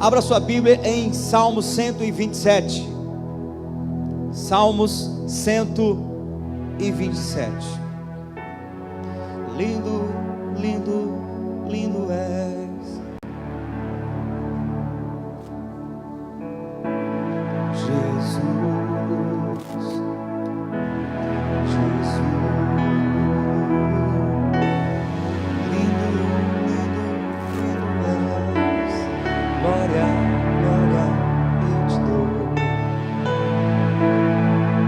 Abra sua Bíblia em Salmos 127. Salmos 127. Lindo, lindo, lindo és. Jesus, Jesus. Lindo, lindo, lindo és. Glória, glória eu te dou.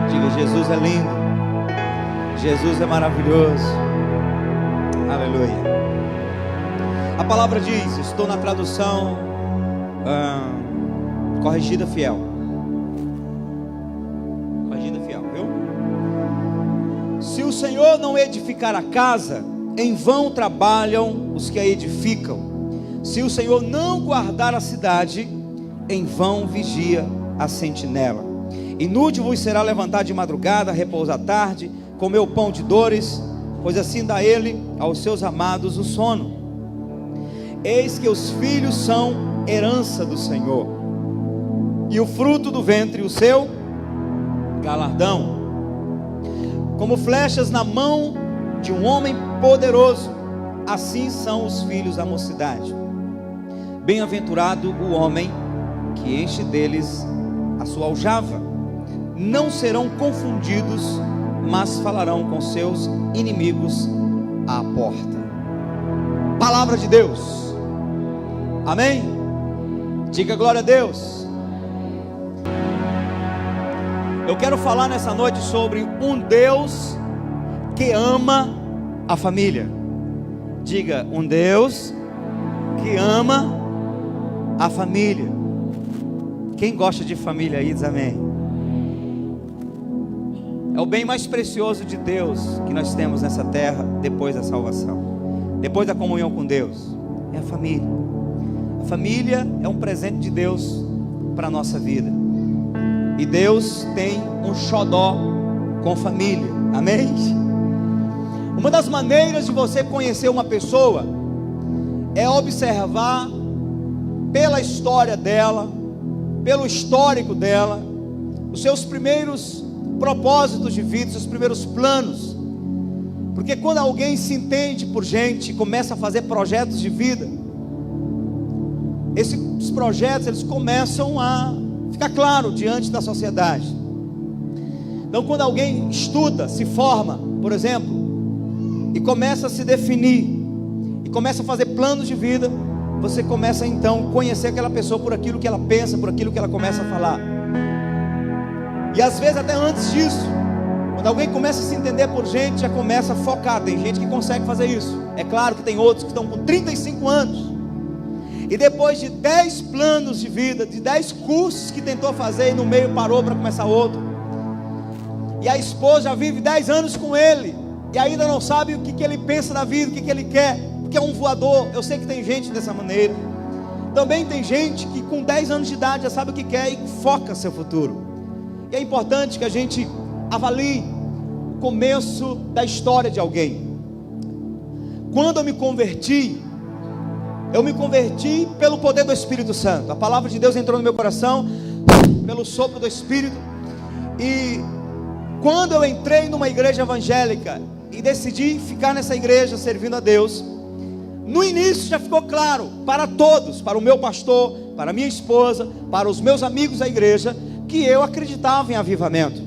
Diga, Jesus é lindo, Jesus é maravilhoso. Aleluia. A palavra diz, estou na tradução corrigida fiel. Corrigida fiel, viu? Se o Senhor não edificar a casa, em vão trabalham os que a edificam. Se o Senhor não guardar a cidade, em vão vigia a sentinela. Inútil vos será levantar de madrugada, repousar à tarde, comer o pão de dores, pois assim dá ele aos seus amados o sono. Eis que os filhos são herança do Senhor, e o fruto do ventre o seu galardão. Como flechas na mão de um homem poderoso, assim são os filhos da mocidade. Bem-aventurado o homem que enche deles a sua aljava. Não serão confundidos, mas falarão com seus inimigos à porta. Palavra de Deus. Amém? Diga glória a Deus. Eu quero falar nessa noite sobre um Deus que ama a família. Diga, um Deus que ama a família. Quem gosta de família aí diz amém. É o bem mais precioso de Deus que nós temos nessa terra depois da salvação, depois da comunhão com Deus, é a família. A família é um presente de Deus para a nossa vida. E Deus tem um xodó com família, amém? Uma das maneiras de você conhecer uma pessoa é observar pela história dela, pelo histórico dela, os seus primeiros propósitos de vida, seus primeiros planos. Porque quando alguém se entende por gente, começa a fazer projetos de vida, esses projetos eles começam a ficar claro diante da sociedade. Então quando alguém estuda, se forma, por exemplo, e começa a se definir, e começa a fazer planos de vida, você começa então a conhecer aquela pessoa por aquilo que ela pensa, por aquilo que ela começa a falar. E às vezes até antes disso, quando alguém começa a se entender por gente, já começa a focar. Tem gente que consegue fazer isso. É claro que tem outros que estão com 35 anos, e depois de 10 planos de vida, de 10 cursos que tentou fazer, e no meio parou para começar outro. E a esposa já vive 10 anos com ele, e ainda não sabe o que ele pensa da vida, o que ele quer, porque é um voador. Eu sei que tem gente dessa maneira. Também tem gente que com 10 anos de idade já sabe o que quer e foca seu futuro. E é importante que a gente avalie o começo da história de alguém. Quando eu me converti pelo poder do Espírito Santo. A palavra de Deus entrou no meu coração pelo sopro do Espírito. E quando eu entrei numa igreja evangélica e decidi ficar nessa igreja servindo a Deus, no início já ficou claro para todos, para o meu pastor, para a minha esposa, para os meus amigos da igreja, que eu acreditava em avivamento.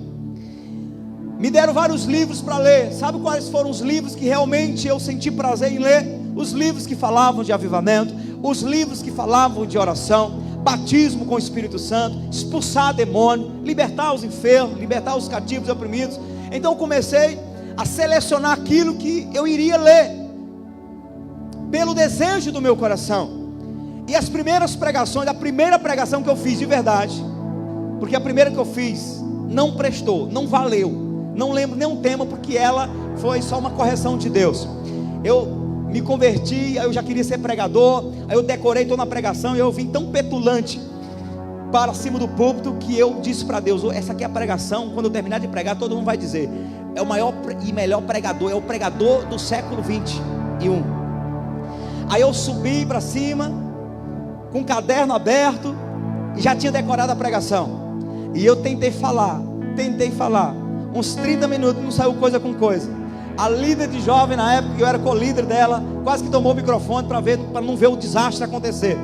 Me deram vários livros para ler. Sabe quais foram os livros que realmente eu senti prazer em ler? Os livros que falavam de avivamento, os livros que falavam de oração, batismo com o Espírito Santo, expulsar demônio, libertar os enfermos, libertar os cativos e oprimidos. Então eu comecei a selecionar aquilo que eu iria ler, pelo desejo do meu coração. E as primeiras pregações, a primeira pregação que eu fiz de verdade, porque a primeira que eu fiz não prestou, não valeu, não lembro nenhum tema, porque ela foi só uma correção de Deus. Eu me converti, aí eu já queria ser pregador, aí eu decorei toda a pregação, e eu vim tão petulante para cima do púlpito, que eu disse para Deus: essa aqui é a pregação, quando eu terminar de pregar, todo mundo vai dizer, é o maior e melhor pregador, é o pregador do século 21. Aí eu subi para cima, com o caderno aberto, e já tinha decorado a pregação. E eu tentei falar, uns 30 minutos, não saiu coisa com coisa. A líder de jovem na época, eu era co-líder dela, quase que tomou o microfone para não ver o desastre acontecer.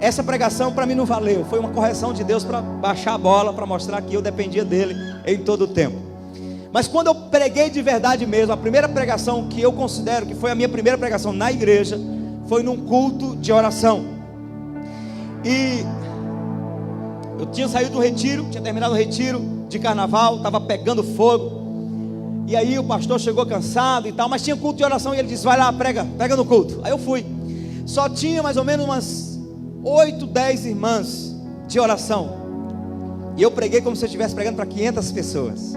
Essa pregação para mim não valeu, foi uma correção de Deus para baixar a bola, para mostrar que eu dependia dele em todo o tempo. Mas quando eu preguei de verdade mesmo, a primeira pregação que eu considero que foi a minha primeira pregação na igreja, foi num culto de oração. E eu tinha saído do retiro, tinha terminado o retiro de carnaval, estava pegando fogo. E aí o pastor chegou cansado e tal, mas tinha culto de oração e ele disse: vai lá, prega no culto. Aí eu fui. Só tinha mais ou menos umas 8, 10 irmãs de oração. E eu preguei como se eu estivesse pregando para 500 pessoas.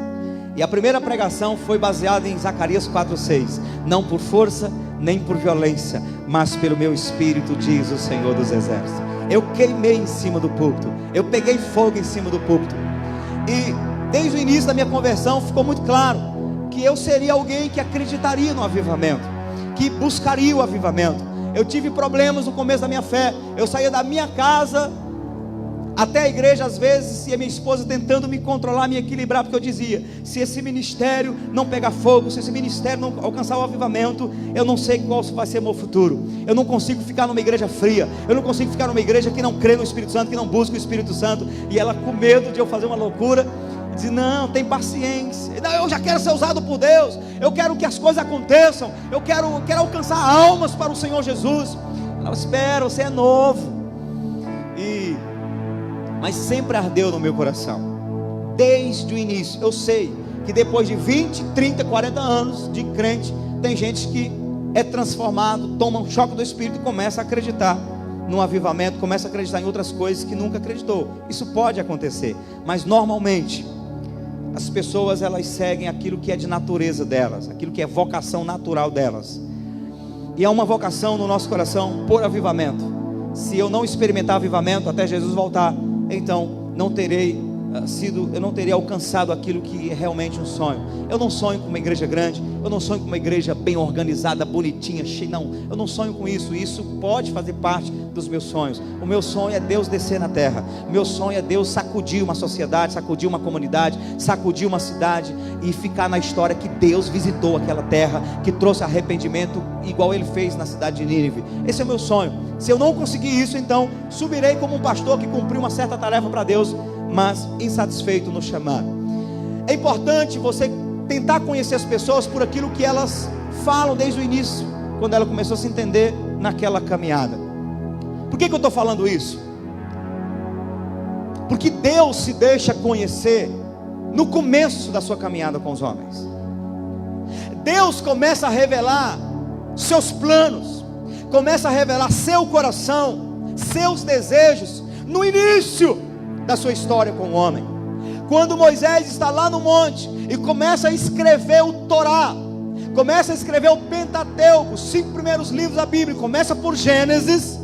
E a primeira pregação foi baseada em Zacarias 4:6. Não por força, nem por violência, mas pelo meu espírito, diz o Senhor dos Exércitos. Eu queimei em cima do púlpito. Eu peguei fogo em cima do púlpito. E desde o início da minha conversão ficou muito claro que eu seria alguém que acreditaria no avivamento, que buscaria o avivamento. Eu tive problemas no começo da minha fé. Eu saía da minha casa até a igreja às vezes, e a minha esposa tentando me controlar, me equilibrar, porque eu dizia: se esse ministério não pegar fogo, se esse ministério não alcançar o avivamento, eu não sei qual vai ser o meu futuro. Eu não consigo ficar numa igreja fria, eu não consigo ficar numa igreja que não crê no Espírito Santo, que não busca o Espírito Santo. E ela, com medo de eu fazer uma loucura, diz: não, tem paciência. Não, eu já quero ser usado por Deus. Eu quero que as coisas aconteçam. Eu quero alcançar almas para o Senhor Jesus. Ela: espera, você é novo. Mas sempre ardeu no meu coração, desde o início. Eu sei que depois de 20, 30, 40 anos de crente, tem gente que é transformado, toma um choque do Espírito e começa a acreditar no avivamento, começa a acreditar em outras coisas que nunca acreditou. Isso pode acontecer, mas normalmente as pessoas, elas seguem aquilo que é de natureza delas, aquilo que é vocação natural delas. E há uma vocação no nosso coração por avivamento. Se eu não experimentar avivamento até Jesus voltar, então eu não terei alcançado aquilo que é realmente um sonho. Eu não sonho com uma igreja grande, eu não sonho com uma igreja bem organizada, bonitinha, cheia. Não, eu não sonho com isso. Isso pode fazer parte dos meus sonhos. O meu sonho é Deus descer na terra. O meu sonho é Deus sacudir uma sociedade, sacudir uma comunidade, sacudir uma cidade e ficar na história que Deus visitou aquela terra, que trouxe arrependimento igual Ele fez na cidade de Nínive. Esse é o meu sonho. Se eu não conseguir isso, então subirei como um pastor que cumpriu uma certa tarefa para Deus, mas insatisfeito no chamado. É importante você tentar conhecer as pessoas por aquilo que elas falam desde o início, quando ela começou a se entender naquela caminhada. Por que eu estou falando isso? Porque Deus se deixa conhecer no começo da sua caminhada com os homens. Deus começa a revelar seus planos, começa a revelar seu coração, seus desejos no início da sua história com o homem. Quando Moisés está lá no monte e começa a escrever o Torá, começa a escrever o Pentateuco, os 5 primeiros livros da Bíblia, começa por Gênesis.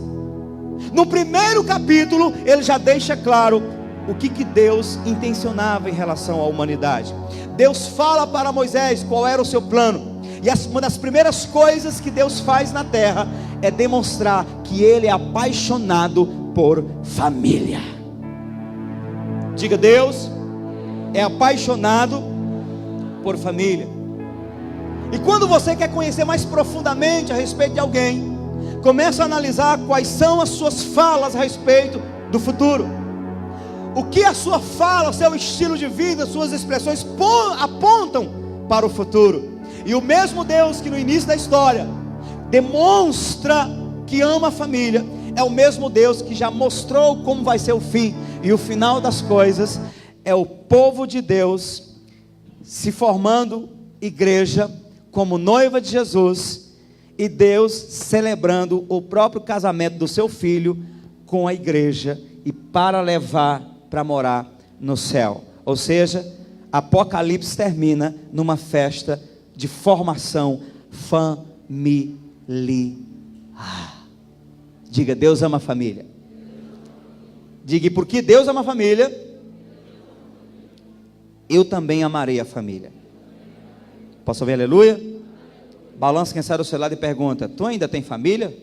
No primeiro capítulo ele já deixa claro o que Deus intencionava em relação à humanidade. Deus fala para Moisés qual era o seu plano. E uma das primeiras coisas que Deus faz na terra é demonstrar que Ele é apaixonado por família. Diga: Deus é apaixonado por família. E quando você quer conhecer mais profundamente a respeito de alguém, começa a analisar quais são as suas falas a respeito do futuro. O que a sua fala, o seu estilo de vida, suas expressões apontam para o futuro. E o mesmo Deus que no início da história demonstra que ama a família, é o mesmo Deus que já mostrou como vai ser o fim. E o final das coisas é o povo de Deus se formando igreja como noiva de Jesus, e Deus celebrando o próprio casamento do seu filho com a igreja, e para levar para morar no céu. Ou seja, Apocalipse termina numa festa de formação familiar. Diga: Deus ama a família. Diga: e porque Deus ama a família, eu também amarei a família. Posso ouvir aleluia? Balança quem sai do seu lado e pergunta: tu ainda tem família?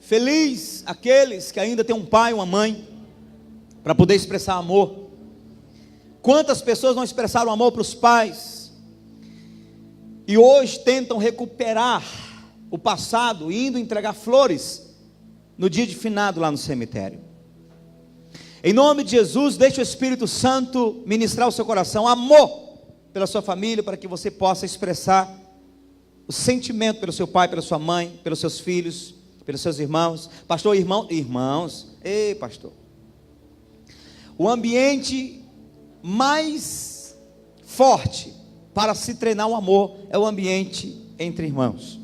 Feliz aqueles que ainda têm um pai, uma mãe, para poder expressar amor. Quantas pessoas não expressaram amor para os pais, e hoje tentam recuperar o passado, indo entregar flores, no dia de finado lá no cemitério. Em nome de Jesus, deixe o Espírito Santo ministrar o seu coração, amor pela sua família, para que você possa expressar o sentimento pelo seu pai, pela sua mãe, pelos seus filhos, pelos seus irmãos. Pastor, irmãos, ei pastor, o ambiente mais forte para se treinar o amor é o ambiente entre irmãos,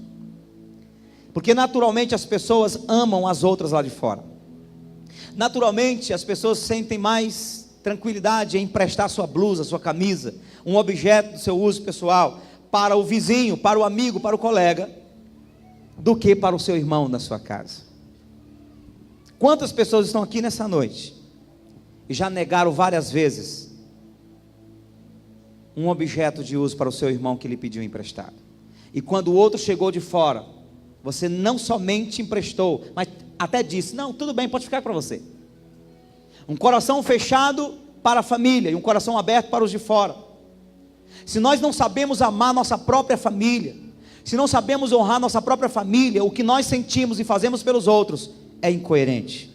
porque naturalmente as pessoas amam as outras lá de fora, naturalmente as pessoas sentem mais tranquilidade em emprestar sua blusa, sua camisa, um objeto do seu uso pessoal, para o vizinho, para o amigo, para o colega, do que para o seu irmão na sua casa. Quantas pessoas estão aqui nessa noite e já negaram várias vezes um objeto de uso para o seu irmão que lhe pediu emprestado, e quando o outro chegou de fora, você não somente emprestou, mas até disse, não, tudo bem, pode ficar para você. Um coração fechado para a família e um coração aberto para os de fora. Se nós não sabemos amar nossa própria família, se não sabemos honrar nossa própria família, o que nós sentimos e fazemos pelos outros é incoerente.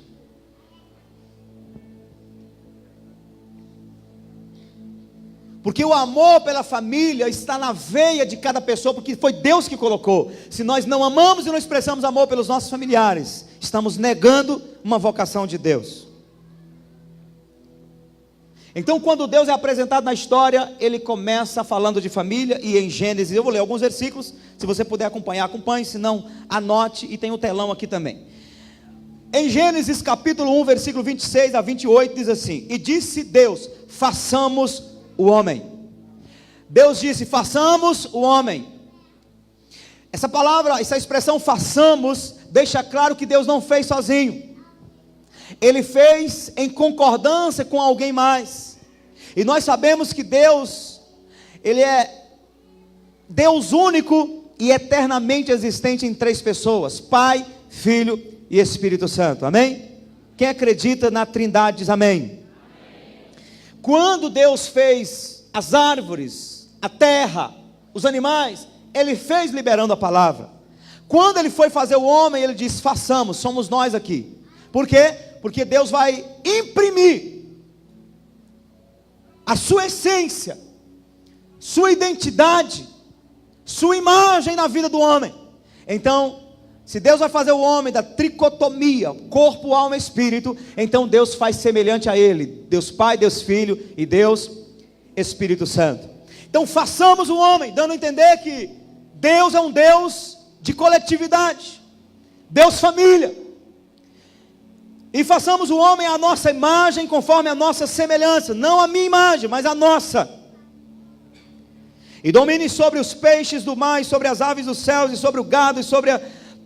Porque o amor pela família está na veia de cada pessoa, porque foi Deus que colocou. Se nós não amamos e não expressamos amor pelos nossos familiares, estamos negando uma vocação de Deus. Então, quando Deus é apresentado na história, Ele começa falando de família, e em Gênesis, eu vou ler alguns versículos, se você puder acompanhar, acompanhe, se não, anote, e tem o telão aqui também. Em Gênesis capítulo 1, versículo 26 a 28, diz assim: e disse Deus, façamos o homem. Deus disse, façamos o homem. Essa palavra, essa expressão façamos, deixa claro que Deus não fez sozinho. Ele fez em concordância com alguém mais. E nós sabemos que Deus, Ele é Deus único e eternamente existente em três pessoas: Pai, Filho e Espírito Santo, amém? Quem acredita na Trindade diz amém. Amém. Quando Deus fez as árvores, a terra, os animais, Ele fez liberando a palavra. Quando Ele foi fazer o homem, Ele disse, façamos, somos nós aqui. Por quê? Porque Deus vai imprimir a sua essência, sua identidade, sua imagem na vida do homem. Então, se Deus vai fazer o homem da tricotomia, corpo, alma e espírito, então Deus faz semelhante a Ele, Deus Pai, Deus Filho e Deus Espírito Santo. Então façamos o homem, dando a entender que Deus é um Deus de coletividade, Deus família. E façamos o homem à nossa imagem, conforme a nossa semelhança, não a minha imagem, mas a nossa. E domine sobre os peixes do mar, e sobre as aves dos céus, e sobre o gado, e sobre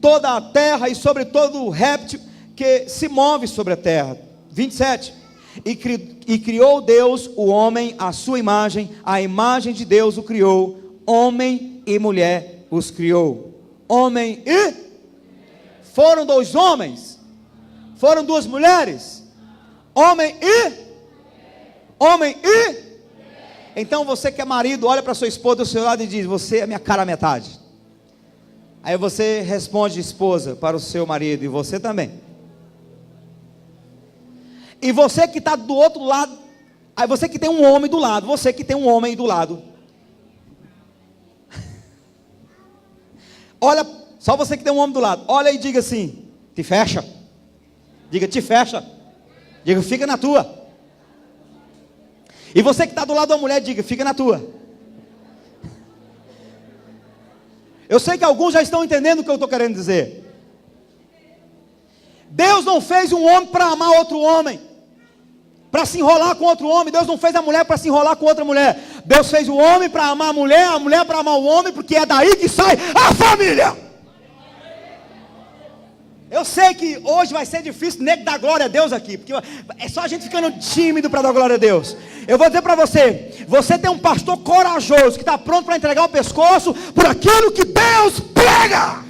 toda a terra, e sobre todo o réptil que se move sobre a terra. 27. E criou Deus o homem à sua imagem, a imagem de Deus o criou, homem e mulher os criou. Homem e... Foram dois homens? Foram duas mulheres? Homem e? Homem e? Então você que é marido, olha para sua esposa do seu lado e diz, você é minha cara à metade. Aí você responde, esposa, para o seu marido, e você também. E você que está do outro lado, aí você que tem um homem do lado, você que tem um homem do lado, olha, só você que tem um homem do lado, olha e diga assim, te fecha. Diga, te fecha. Diga, fica na tua. E você que está do lado da mulher, diga, fica na tua. Eu sei que alguns já estão entendendo o que eu estou querendo dizer. Deus não fez um homem para amar outro homem, para se enrolar com outro homem. Deus não fez a mulher para se enrolar com outra mulher. Deus fez o homem para amar a mulher para amar o homem, porque é daí que sai a família. Eu sei que hoje vai ser difícil nego dar glória a Deus aqui, porque é só a gente ficando tímido para dar glória a Deus. Eu vou dizer para você, você tem um pastor corajoso, que está pronto para entregar o pescoço por aquilo que Deus prega.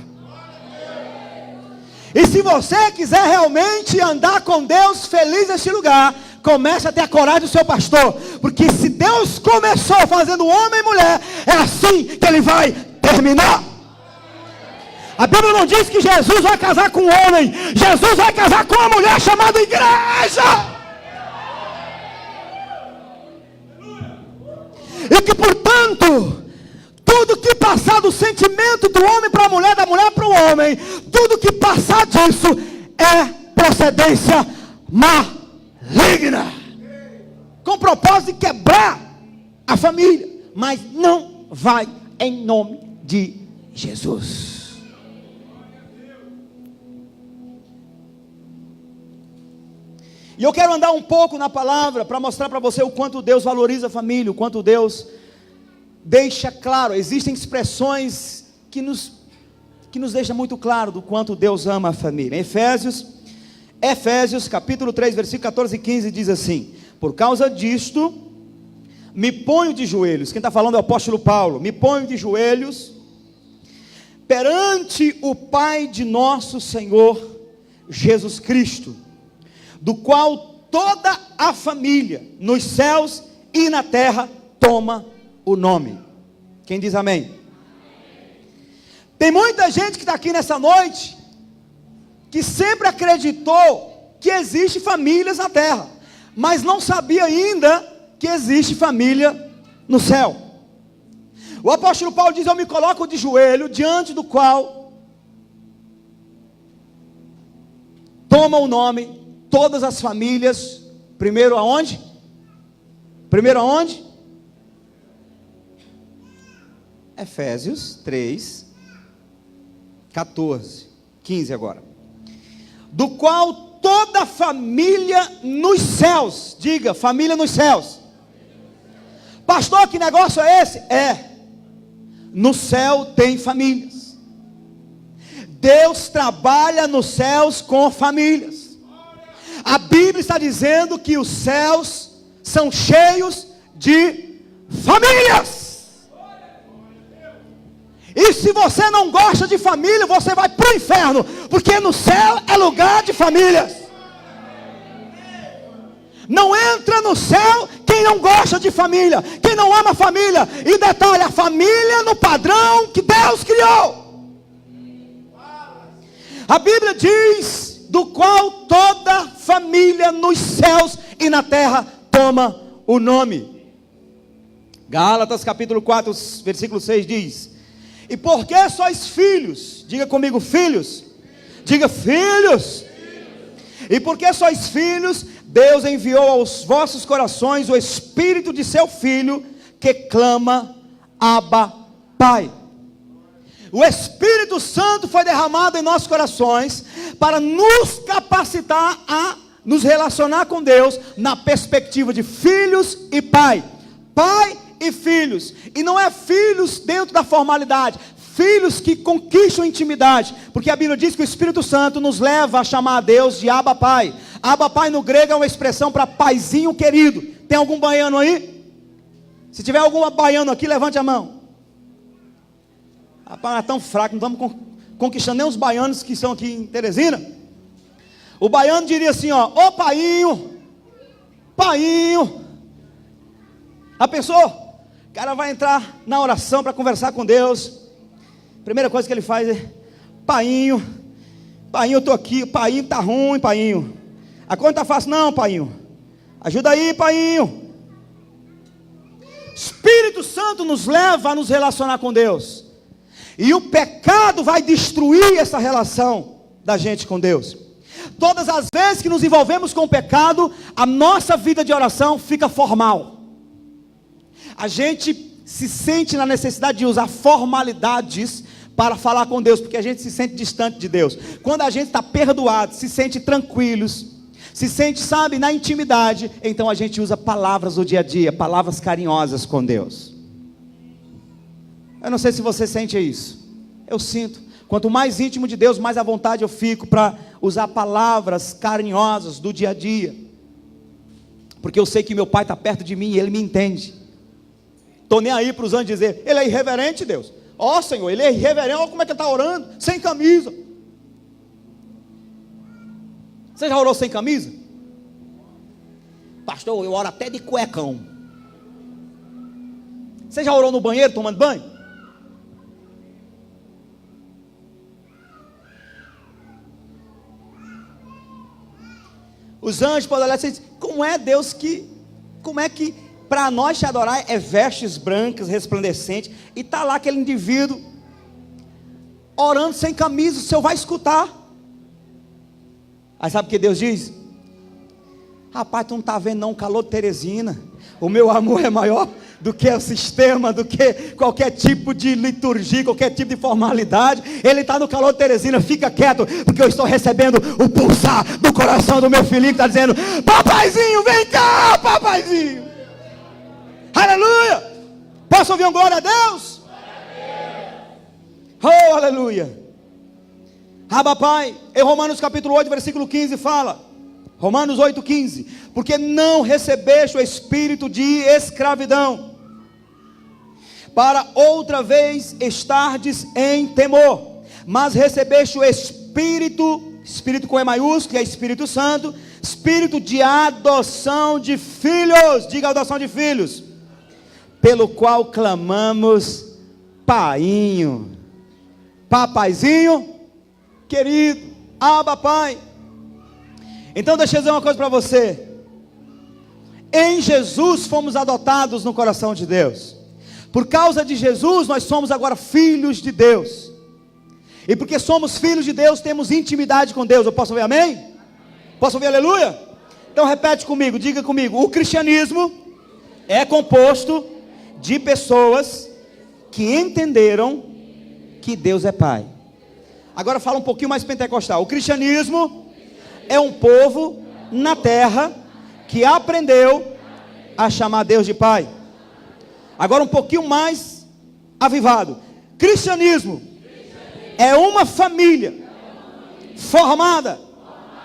E se você quiser realmente andar com Deus feliz neste lugar, comece a ter a coragem do seu pastor. Porque se Deus começou fazendo homem e mulher, é assim que Ele vai terminar. A Bíblia não diz que Jesus vai casar com um homem. Jesus vai casar com uma mulher chamada igreja. E que, portanto, tudo que passar do sentimento do homem para a mulher, da mulher para o homem, tudo que passar disso é procedência maligna, com o propósito de quebrar a família. Mas não vai em nome de Jesus. E eu quero andar um pouco na palavra para mostrar para você o quanto Deus valoriza a família, o quanto Deus deixa claro. Existem expressões que nos deixam muito claro do quanto Deus ama a família. Em Efésios capítulo 3, versículo 14 e 15 diz assim: por causa disto, me ponho de joelhos. Quem está falando é o apóstolo Paulo. Me ponho de joelhos perante o Pai de nosso Senhor Jesus Cristo, do qual toda a família, nos céus e na terra, toma o nome. Quem diz amém? Tem muita gente que está aqui nessa noite, que sempre acreditou que existe famílias na terra, mas não sabia ainda que existe família no céu. O apóstolo Paulo diz: eu me coloco de joelho, diante do qual toma o nome todas as famílias. Primeiro aonde? Primeiro aonde? Efésios 3, 14, 15 agora. Do qual toda a família nos céus, diga, família nos céus. Pastor, que negócio é esse? No céu tem famílias. Deus trabalha nos céus com famílias. A Bíblia está dizendo que os céus são cheios de famílias. E se você não gosta de família, você vai para o inferno, porque no céu é lugar de famílias. Não entra no céu quem não gosta de família, quem não ama a família. E detalhe, a família no padrão que Deus criou. A Bíblia diz: do qual toda família nos céus e na terra toma o nome. Gálatas capítulo 4, versículo 6 diz: e porque sois filhos, diga comigo, filhos, diga filhos, e porque sois filhos, Deus enviou aos vossos corações o Espírito de seu Filho, que clama, Abba, Pai. O Espírito Santo foi derramado em nossos corações para nos capacitar a nos relacionar com Deus na perspectiva de filhos e pai. Pai e filhos. E não é filhos dentro da formalidade, filhos que conquistam intimidade, porque a Bíblia diz que o Espírito Santo nos leva a chamar a Deus de Abba Pai. Abba Pai no grego é uma expressão para paizinho querido. Tem algum baiano aí? Se tiver algum baiano aqui, levante a mão. Rapaz, é tão fraco, não estamos conquistando nem os baianos que são aqui em Teresina. O baiano diria assim, ó: ô painho, painho. A pessoa, o cara vai entrar na oração para conversar com Deus. Primeira coisa que ele faz é: painho, painho, eu estou aqui, painho está ruim, painho. A conta está fácil, não, painho. Ajuda aí, painho. Espírito Santo nos leva a nos relacionar com Deus. E o pecado vai destruir essa relação da gente com Deus. Todas as vezes que nos envolvemos com o pecado, a nossa vida de oração fica formal. A gente se sente na necessidade de usar formalidades para falar com Deus, porque a gente se sente distante de Deus. Quando a gente está perdoado, se sente tranquilos, se sente, sabe, na intimidade, então a gente usa palavras do dia a dia, palavras carinhosas com Deus. Eu não sei se você sente isso. Eu sinto. Quanto mais íntimo de Deus, mais à vontade eu fico para usar palavras carinhosas do dia a dia. Porque eu sei que meu pai está perto de mim e ele me entende. Estou nem aí para os anjos dizer: ele é irreverente, Deus. Ó Senhor, ele é irreverente, olha como é que ele está orando, sem camisa. Você já orou sem camisa? Pastor, eu oro até de cuecão. Você já orou no banheiro tomando banho? Os anjos podem olhar e dizer, como é que para nós te adorar é vestes brancas, resplandecentes, e está lá aquele indivíduo orando sem camisa, o Senhor vai escutar. Aí sabe o que Deus diz? Rapaz, tu não está vendo não o calor de Teresina? O meu amor é maior do que o sistema, do que qualquer tipo de liturgia, qualquer tipo de formalidade. Ele está no calor de Teresina, fica quieto, porque eu estou recebendo o pulsar do coração do meu filhinho que está dizendo, papaizinho, vem cá, papaizinho. Aleluia. Posso ouvir um glória a Deus? Oh, aleluia. Abba Pai, em Romanos capítulo 8, versículo 15 fala, Romanos 8,15, porque não recebeste o espírito de escravidão, para outra vez estardes em temor, mas recebeste o Espírito, Espírito com E maiúsculo, que é Espírito Santo, Espírito de adoção de filhos, diga adoção de filhos, pelo qual clamamos, Painho, papaizinho, querido, Abba Pai. Então deixa eu dizer uma coisa para você, em Jesus fomos adotados no coração de Deus, por causa de Jesus nós somos agora filhos de Deus, e porque somos filhos de Deus temos intimidade com Deus. Eu posso ouvir amém? Posso ouvir aleluia? Então repete comigo, diga comigo, o cristianismo é composto de pessoas que entenderam que Deus é Pai. Agora fala um pouquinho mais pentecostal. O cristianismo é um povo na terra que aprendeu a chamar Deus de Pai. Agora um pouquinho mais avivado. Cristianismo é uma família formada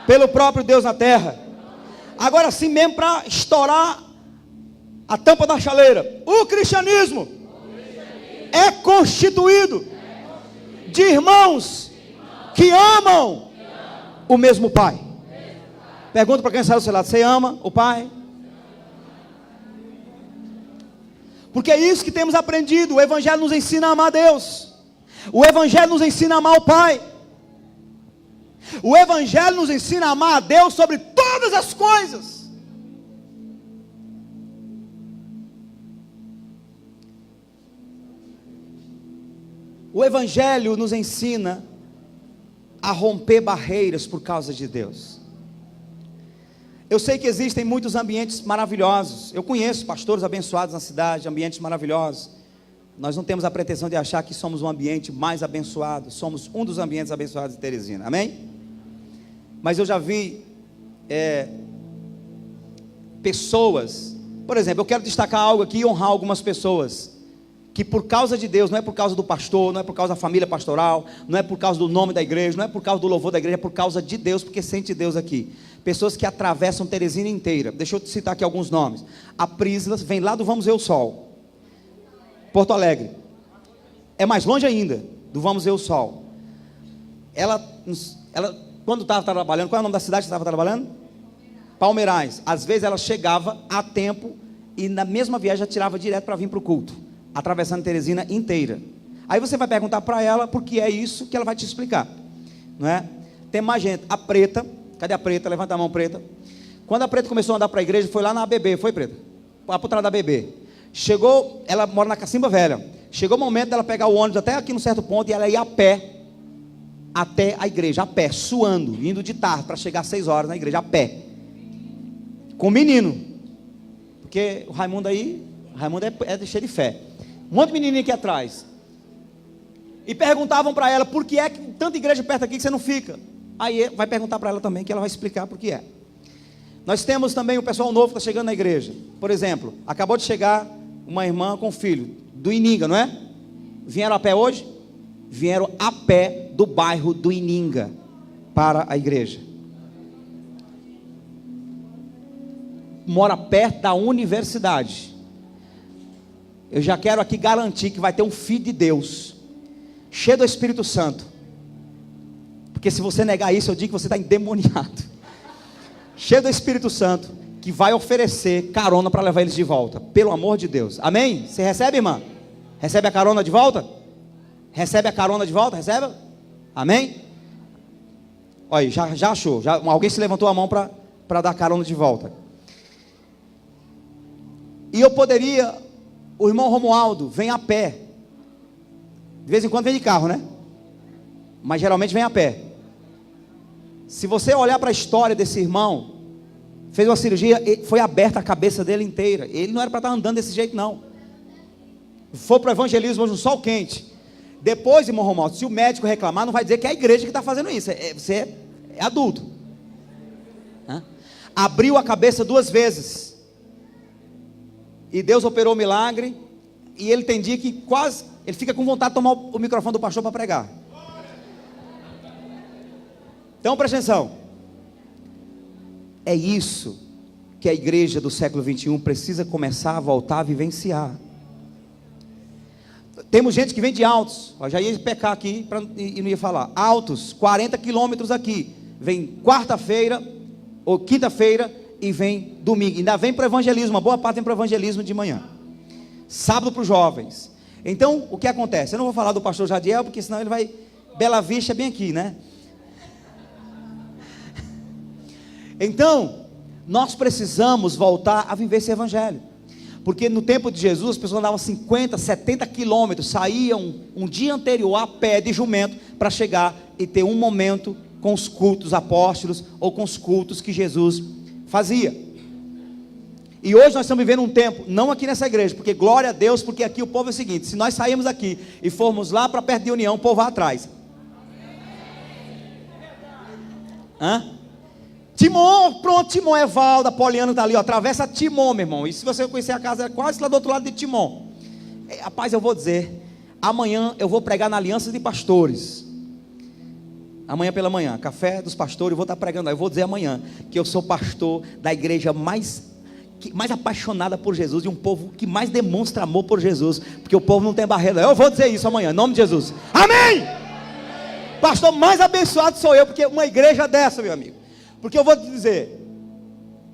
pelo próprio Deus na terra. Agora sim mesmo para estourar a tampa da chaleira. O cristianismo é constituído de irmãos que amam o mesmo Pai. Pergunta para quem está do seu lado, você ama o Pai? Porque é isso que temos aprendido. O Evangelho nos ensina a amar Deus. O Evangelho nos ensina a amar o Pai. O Evangelho nos ensina a amar a Deus sobre todas as coisas. O Evangelho nos ensina a romper barreiras por causa de Deus. Eu sei que existem muitos ambientes maravilhosos. Eu conheço pastores abençoados na cidade, ambientes maravilhosos. Nós não temos a pretensão de achar que somos um ambiente mais abençoado. Somos um dos ambientes abençoados de Teresina, amém? Mas eu já vi pessoas, por exemplo, eu quero destacar algo aqui e honrar algumas pessoas que por causa de Deus, não é por causa do pastor, não é por causa da família pastoral, não é por causa do nome da igreja, não é por causa do louvor da igreja, é por causa de Deus, porque sente Deus aqui. Pessoas que atravessam Teresina inteira. Deixa eu citar aqui alguns nomes. A Prisla vem lá do Vamos Ver o Sol, Porto Alegre. É mais longe ainda do Vamos Ver o Sol. Ela quando estava trabalhando, qual é o nome da cidade que estava trabalhando? Palmeirais. Às vezes ela chegava a tempo e na mesma viagem já tirava direto para vir para o culto, atravessando Teresina inteira. Aí você vai perguntar para ela por que é isso, que ela vai te explicar, não é? Tem mais gente. A Preta, cadê a Preta? Levanta a mão, Preta. Quando a Preta começou a andar para a igreja, foi lá na ABB, foi, Preta? Lá por trás da ABB. Chegou, ela mora na Cacimba Velha. Chegou o momento dela pegar o ônibus até aqui num certo ponto e ela ia a pé até a igreja, a pé, suando, indo de tarde para chegar às 6 horas na igreja, a pé, com o menino, porque o Raimundo aí, é cheio de fé, um monte de menininho aqui atrás, e perguntavam para ela, por que é que tanta igreja perto aqui que você não fica? Aí vai perguntar para ela também, que ela vai explicar por que é. Nós temos também o pessoal novo que está chegando na igreja. Por exemplo, acabou de chegar uma irmã com filho, do Ininga, não é? Vieram a pé hoje? Vieram a pé do bairro do Ininga para a igreja. Mora perto da universidade. Eu já quero aqui garantir que vai ter um filho de Deus, cheio do Espírito Santo. Porque se você negar isso, eu digo que você está endemoniado. cheio do Espírito Santo, que vai oferecer carona para levar eles de volta, pelo amor de Deus. Amém? Você recebe, irmã? Recebe a carona de volta? Recebe a carona de volta? Recebe? Amém? Olha, já achou, alguém se levantou a mão para dar carona de volta. E eu poderia, o irmão Romualdo vem a pé, de vez em quando vem de carro, né? Mas geralmente vem a pé. Se você olhar para a história desse irmão, fez uma cirurgia, foi aberta a cabeça dele inteira. Ele não era para estar andando desse jeito, não. Foi para o evangelismo hoje no sol quente. Depois, irmão Romualdo, se o médico reclamar, não vai dizer que é a igreja que está fazendo isso. Você é adulto. Abriu a cabeça 2 vezes. E Deus operou o milagre. E ele tem dia que quase, ele fica com vontade de tomar o microfone do pastor para pregar. Então presta atenção. É isso que a igreja do século 21 precisa começar a voltar a vivenciar. Temos gente que vem de Altos. Eu já ia pecar aqui e não ia falar. Altos, 40 quilômetros aqui. Vem quarta-feira ou quinta-feira e vem domingo. Ainda vem para o evangelismo. Uma boa parte vem para o evangelismo de manhã. Sábado para os jovens. Então, o que acontece? Eu não vou falar do pastor Jadiel, porque senão ele vai... Bela Vista é bem aqui, né? Então, nós precisamos voltar a viver esse evangelho. Porque no tempo de Jesus, as pessoas andavam 50, 70 quilômetros, saíam um dia anterior a pé de jumento, para chegar e ter um momento com os cultos apóstolos, ou com os cultos que Jesus fazia. E hoje nós estamos vivendo um tempo, não aqui nessa igreja, porque glória a Deus, porque aqui o povo é o seguinte: se nós sairmos aqui e formos lá para perto de União, o povo vai atrás. Timon, pronto, Timon é Valda, Poliano está ali, ó, atravessa Timon, meu irmão. E se você conhecer a casa, é quase lá do outro lado de Timon. Rapaz, eu vou dizer, amanhã eu vou pregar na Aliança de Pastores. Amanhã pela manhã, café dos pastores, eu vou estar pregando. Eu vou dizer amanhã que eu sou pastor da igreja mais apaixonada por Jesus, e um povo que mais demonstra amor por Jesus, porque o povo não tem barreira. Eu vou dizer isso amanhã, em nome de Jesus. Amém! Pastor mais abençoado sou eu, porque uma igreja dessa, meu amigo. Porque eu vou te dizer,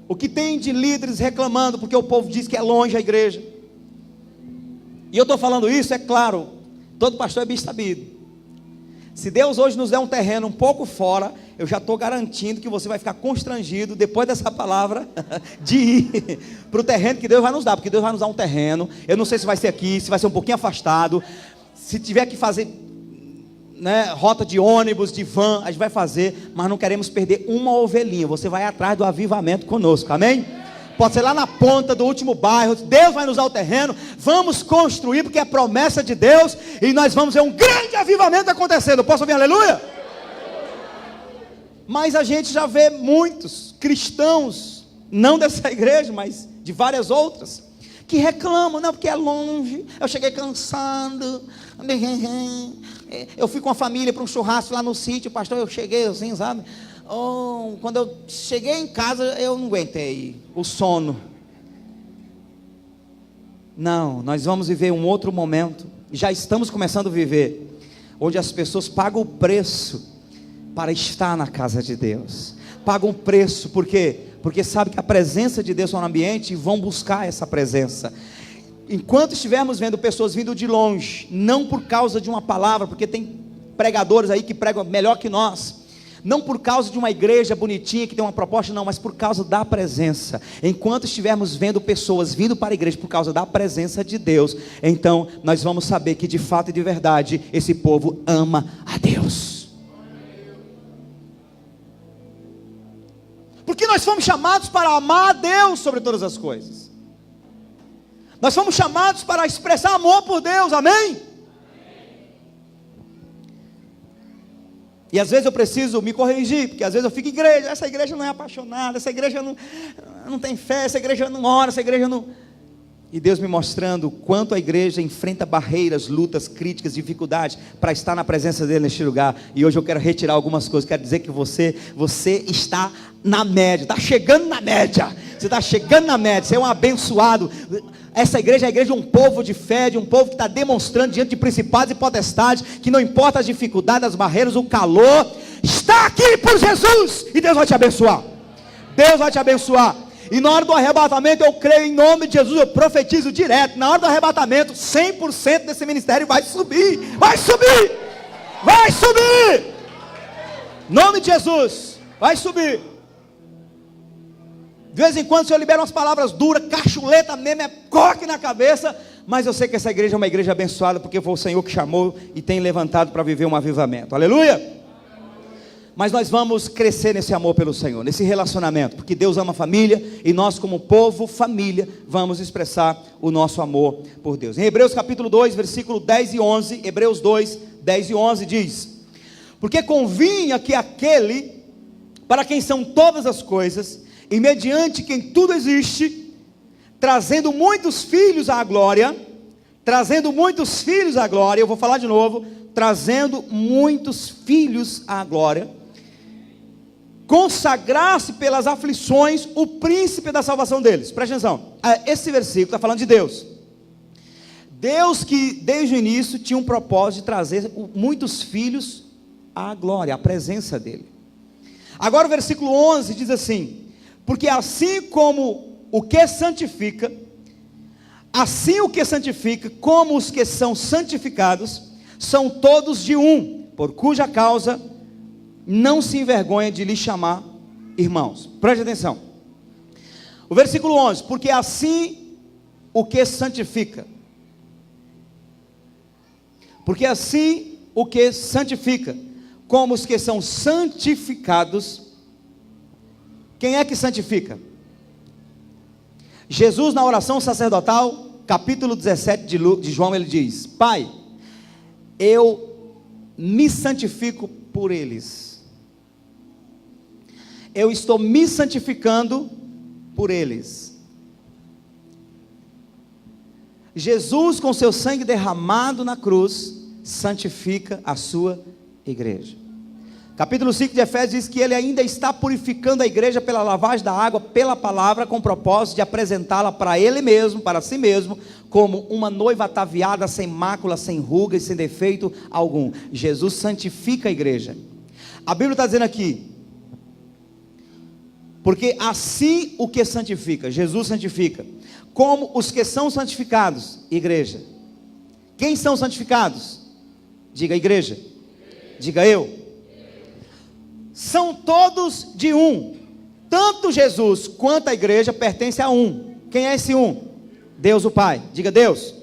o que tem de líderes reclamando, porque o povo diz que é longe a igreja. E eu estou falando isso, é claro, todo pastor é bem sabido. Se Deus hoje nos der um terreno um pouco fora, eu já estou garantindo que você vai ficar constrangido, depois dessa palavra, de ir para o terreno que Deus vai nos dar. Porque Deus vai nos dar um terreno, eu não sei se vai ser aqui, se vai ser um pouquinho afastado. Se tiver que fazer, né, rota de ônibus, de van, a gente vai fazer, mas não queremos perder uma ovelhinha. Você vai atrás do avivamento conosco, amém? Pode ser lá na ponta do último bairro. Deus vai nos dar o terreno, vamos construir, porque é promessa de Deus, e nós vamos ver um grande avivamento acontecendo. Posso ouvir aleluia? Mas a gente já vê muitos cristãos, não dessa igreja, mas de várias outras, que reclamam, não, porque é longe, eu cheguei cansado, eu fui com a família para um churrasco lá no sítio, pastor, eu cheguei assim, sabe? Quando eu cheguei em casa, eu não aguentei o sono. Não, nós vamos viver um outro momento, já estamos começando a viver, onde as pessoas pagam o preço para estar na casa de Deus. Pagam um preço, por quê? Porque sabe que a presença de Deus está no ambiente, e vão buscar essa presença. Enquanto estivermos vendo pessoas vindo de longe, não por causa de uma palavra, porque tem pregadores aí que pregam melhor que nós, não por causa de uma igreja bonitinha que tem uma proposta, não, mas por causa da presença. Enquanto estivermos vendo pessoas vindo para a igreja por causa da presença de Deus, então nós vamos saber que de fato e de verdade esse povo ama a Deus. Porque nós fomos chamados para amar a Deus sobre todas as coisas. Nós fomos chamados para expressar amor por Deus, amém? E às vezes eu preciso me corrigir, porque às vezes eu fico em igreja, essa igreja não é apaixonada, essa igreja não tem fé, essa igreja não ora, essa igreja não... E Deus me mostrando o quanto a igreja enfrenta barreiras, lutas, críticas, dificuldades, para estar na presença dele neste lugar. E hoje eu quero retirar algumas coisas, quero dizer que você está na média, está chegando na média, você está chegando na média, você é um abençoado. Essa igreja é a igreja de um povo de fé, de um povo que está demonstrando diante de principados e potestades, que não importa as dificuldades, as barreiras, o calor, está aqui por Jesus, e Deus vai te abençoar. Deus vai te abençoar. E na hora do arrebatamento, eu creio em nome de Jesus, eu profetizo direto. Na hora do arrebatamento, 100% desse ministério vai subir. Vai subir. Vai subir. Em nome de Jesus, vai subir. De vez em quando o Senhor libera umas palavras duras, cachuleta mesmo, é coque na cabeça. Mas eu sei que essa igreja é uma igreja abençoada, porque foi o Senhor que chamou e tem levantado para viver um avivamento. Aleluia. Mas nós vamos crescer nesse amor pelo Senhor, nesse relacionamento, porque Deus ama a família, e nós como povo, família, vamos expressar o nosso amor por Deus. Em Hebreus capítulo 2, versículo 10 e 11, Hebreus 2, 10 e 11 diz: porque convinha que aquele, para quem são todas as coisas, e mediante quem tudo existe, trazendo muitos filhos à glória, eu vou falar de novo, trazendo muitos filhos à glória, consagrasse pelas aflições o príncipe da salvação deles. Presta atenção, esse versículo está falando de Deus. Deus que desde o início tinha um propósito de trazer muitos filhos à glória, à presença dele. Agora o versículo 11 diz assim: porque assim como o que santifica, como os que são santificados, são todos de um, por cuja causa não se envergonha de lhe chamar irmãos. Preste atenção. O versículo 11: porque assim o que santifica, como os que são santificados. Quem é que santifica? Jesus, na oração sacerdotal, capítulo 17 de João, ele diz: Pai, eu me santifico por eles. Eu estou me santificando por eles. Jesus, com seu sangue derramado na cruz, santifica a sua igreja. Capítulo 5 de Efésios diz que ele ainda está purificando a igreja pela lavagem da água, pela palavra, com o propósito de apresentá-la para ele mesmo, para si mesmo, como uma noiva ataviada, sem mácula, sem ruga e sem defeito algum. Jesus santifica a igreja. A Bíblia está dizendo aqui: porque assim o que santifica, Jesus santifica, como os que são santificados, igreja. Quem são santificados? Diga igreja. Diga eu. São todos de um. Tanto Jesus quanto a igreja pertencem a um. Quem é esse um? Deus o Pai. Diga Deus.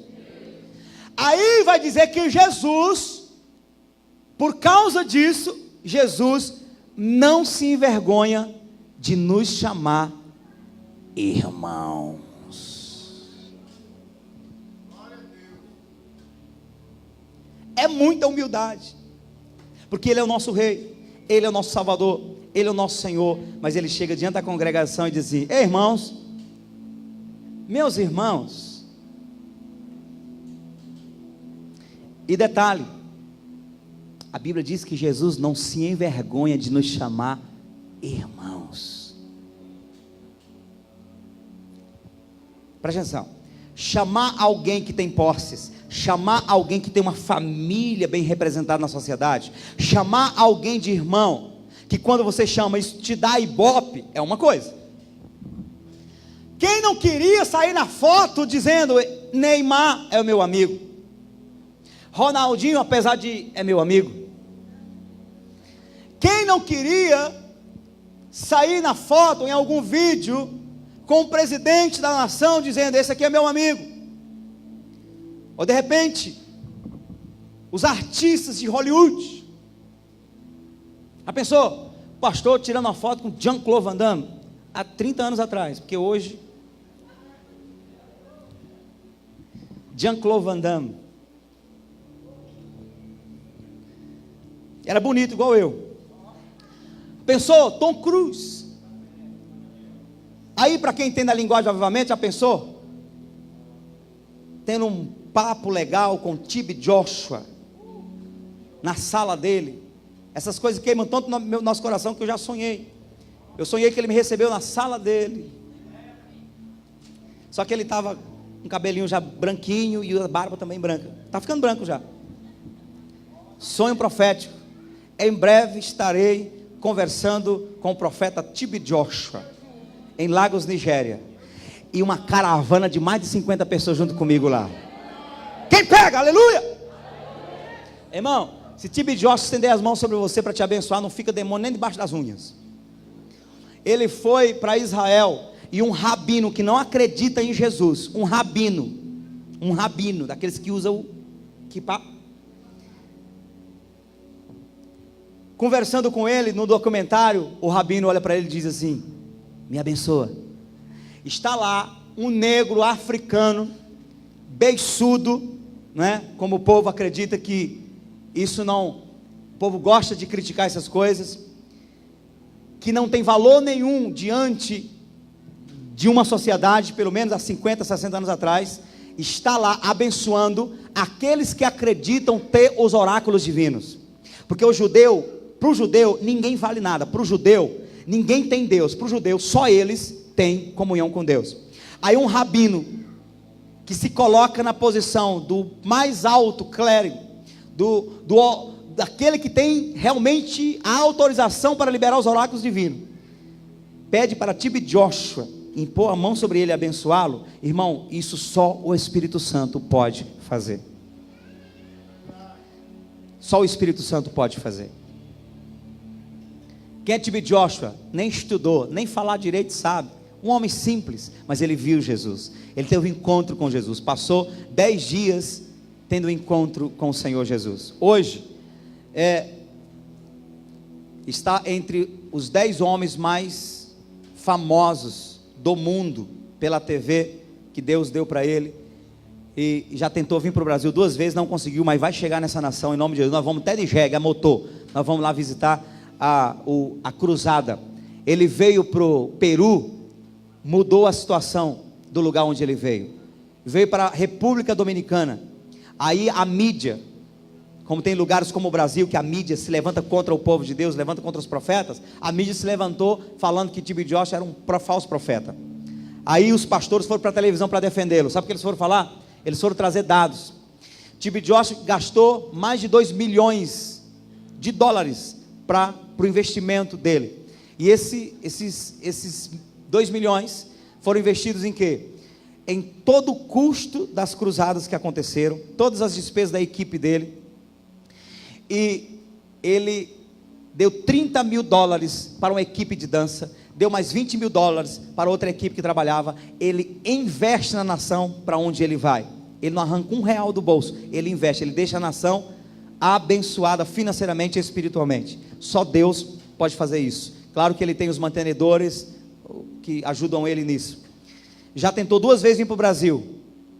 Aí vai dizer que Jesus, por causa disso, Jesus não se envergonha de nos chamar irmãos. É muita humildade, porque Ele é o nosso Rei, Ele é o nosso Salvador, Ele é o nosso Senhor. Mas Ele chega diante da congregação e diz assim: ei, irmãos, meus irmãos. E detalhe, a Bíblia diz que Jesus não se envergonha de nos chamar irmãos. Presta atenção. Chamar alguém que tem posses, chamar alguém que tem uma família bem representada na sociedade, chamar alguém de irmão, que quando você chama isso te dá ibope, é uma coisa. Quem não queria sair na foto dizendo: Neymar é o meu amigo, Ronaldinho, apesar de é meu amigo? Quem não queria sair na foto, em algum vídeo, com o presidente da nação dizendo: esse aqui é meu amigo? Ou de repente, os artistas de Hollywood. Já pensou? Pastor tirando uma foto com Jean-Claude Van Damme há 30 anos atrás, porque hoje Jean-Claude Van Damme era bonito igual eu. Pensou? Tom Cruise. Aí, para quem entende a linguagem do avivamento, já pensou? Tendo um papo legal com T.B. Joshua na sala dele. Essas coisas queimam tanto no nosso coração que eu já sonhei. Eu sonhei que ele me recebeu na sala dele. Só que ele estava com o cabelinho já branquinho e a barba também branca. Está ficando branco já. Sonho profético. Em breve estarei conversando com o profeta T.B. Joshua. em Lagos, Nigéria. E uma caravana de mais de 50 pessoas junto comigo lá. Quem pega? Aleluia! Irmão, se TB Joshua estender as mãos sobre você para te abençoar, não fica demônio nem debaixo das unhas. Ele foi para Israel e um rabino que não acredita em Jesus, um rabino daqueles que usam o kippah, conversando com ele no documentário, o rabino olha para ele e diz assim: me abençoa. Está lá um negro africano, beiçudo, né? Como o povo acredita que isso não, o povo gosta de criticar essas coisas, que não tem valor nenhum diante de uma sociedade, pelo menos há 50, 60 anos atrás, está lá abençoando aqueles que acreditam ter os oráculos divinos. Porque o judeu, para o judeu, ninguém vale nada. Para o judeu, ninguém tem Deus. Para o judeu, só eles têm comunhão com Deus. Aí um rabino, que se coloca na posição do mais alto clérigo, daquele que tem realmente a autorização para liberar os oráculos divinos, pede para TB Joshua impor a mão sobre ele e abençoá-lo. Irmão, isso só o Espírito Santo pode fazer. Só o Espírito Santo pode fazer. Quem é TB Joshua? Nem estudou, nem falar direito sabe. Um homem simples, mas ele viu Jesus. Ele teve um encontro com Jesus. Passou 10 dias tendo um encontro com o Senhor Jesus. Hoje, está entre os 10 homens mais famosos do mundo pela TV que Deus deu para ele. E já tentou vir para o Brasil 2 vezes, não conseguiu, mas vai chegar nessa nação em nome de Jesus. Nós vamos até de jegue, a motor. Nós vamos lá visitar a cruzada. Ele veio para o Peru, mudou a situação do lugar onde ele veio. Veio para a República Dominicana. Aí a mídia, como tem lugares como o Brasil, que a mídia se levanta contra o povo de Deus, levanta contra os profetas, a mídia se levantou falando que TB Joshua era um falso profeta. Aí os pastores foram para a televisão para defendê-lo. Sabe o que eles foram falar? Eles foram trazer dados. TB Joshua gastou mais de 2 milhões de dólares para o investimento dele. E esses 2 milhões foram investidos em quê? Em todo o custo das cruzadas que aconteceram, todas as despesas da equipe dele. E ele deu 30 mil dólares para uma equipe de dança, deu mais 20 mil dólares para outra equipe que trabalhava. Ele investe na nação para onde ele vai. Ele não arranca R$1 do bolso, ele investe, ele deixa a nação abençoada financeiramente e espiritualmente. Só Deus pode fazer isso. Claro que ele tem os mantenedores que ajudam ele nisso. Já tentou 2 vezes vir para o Brasil,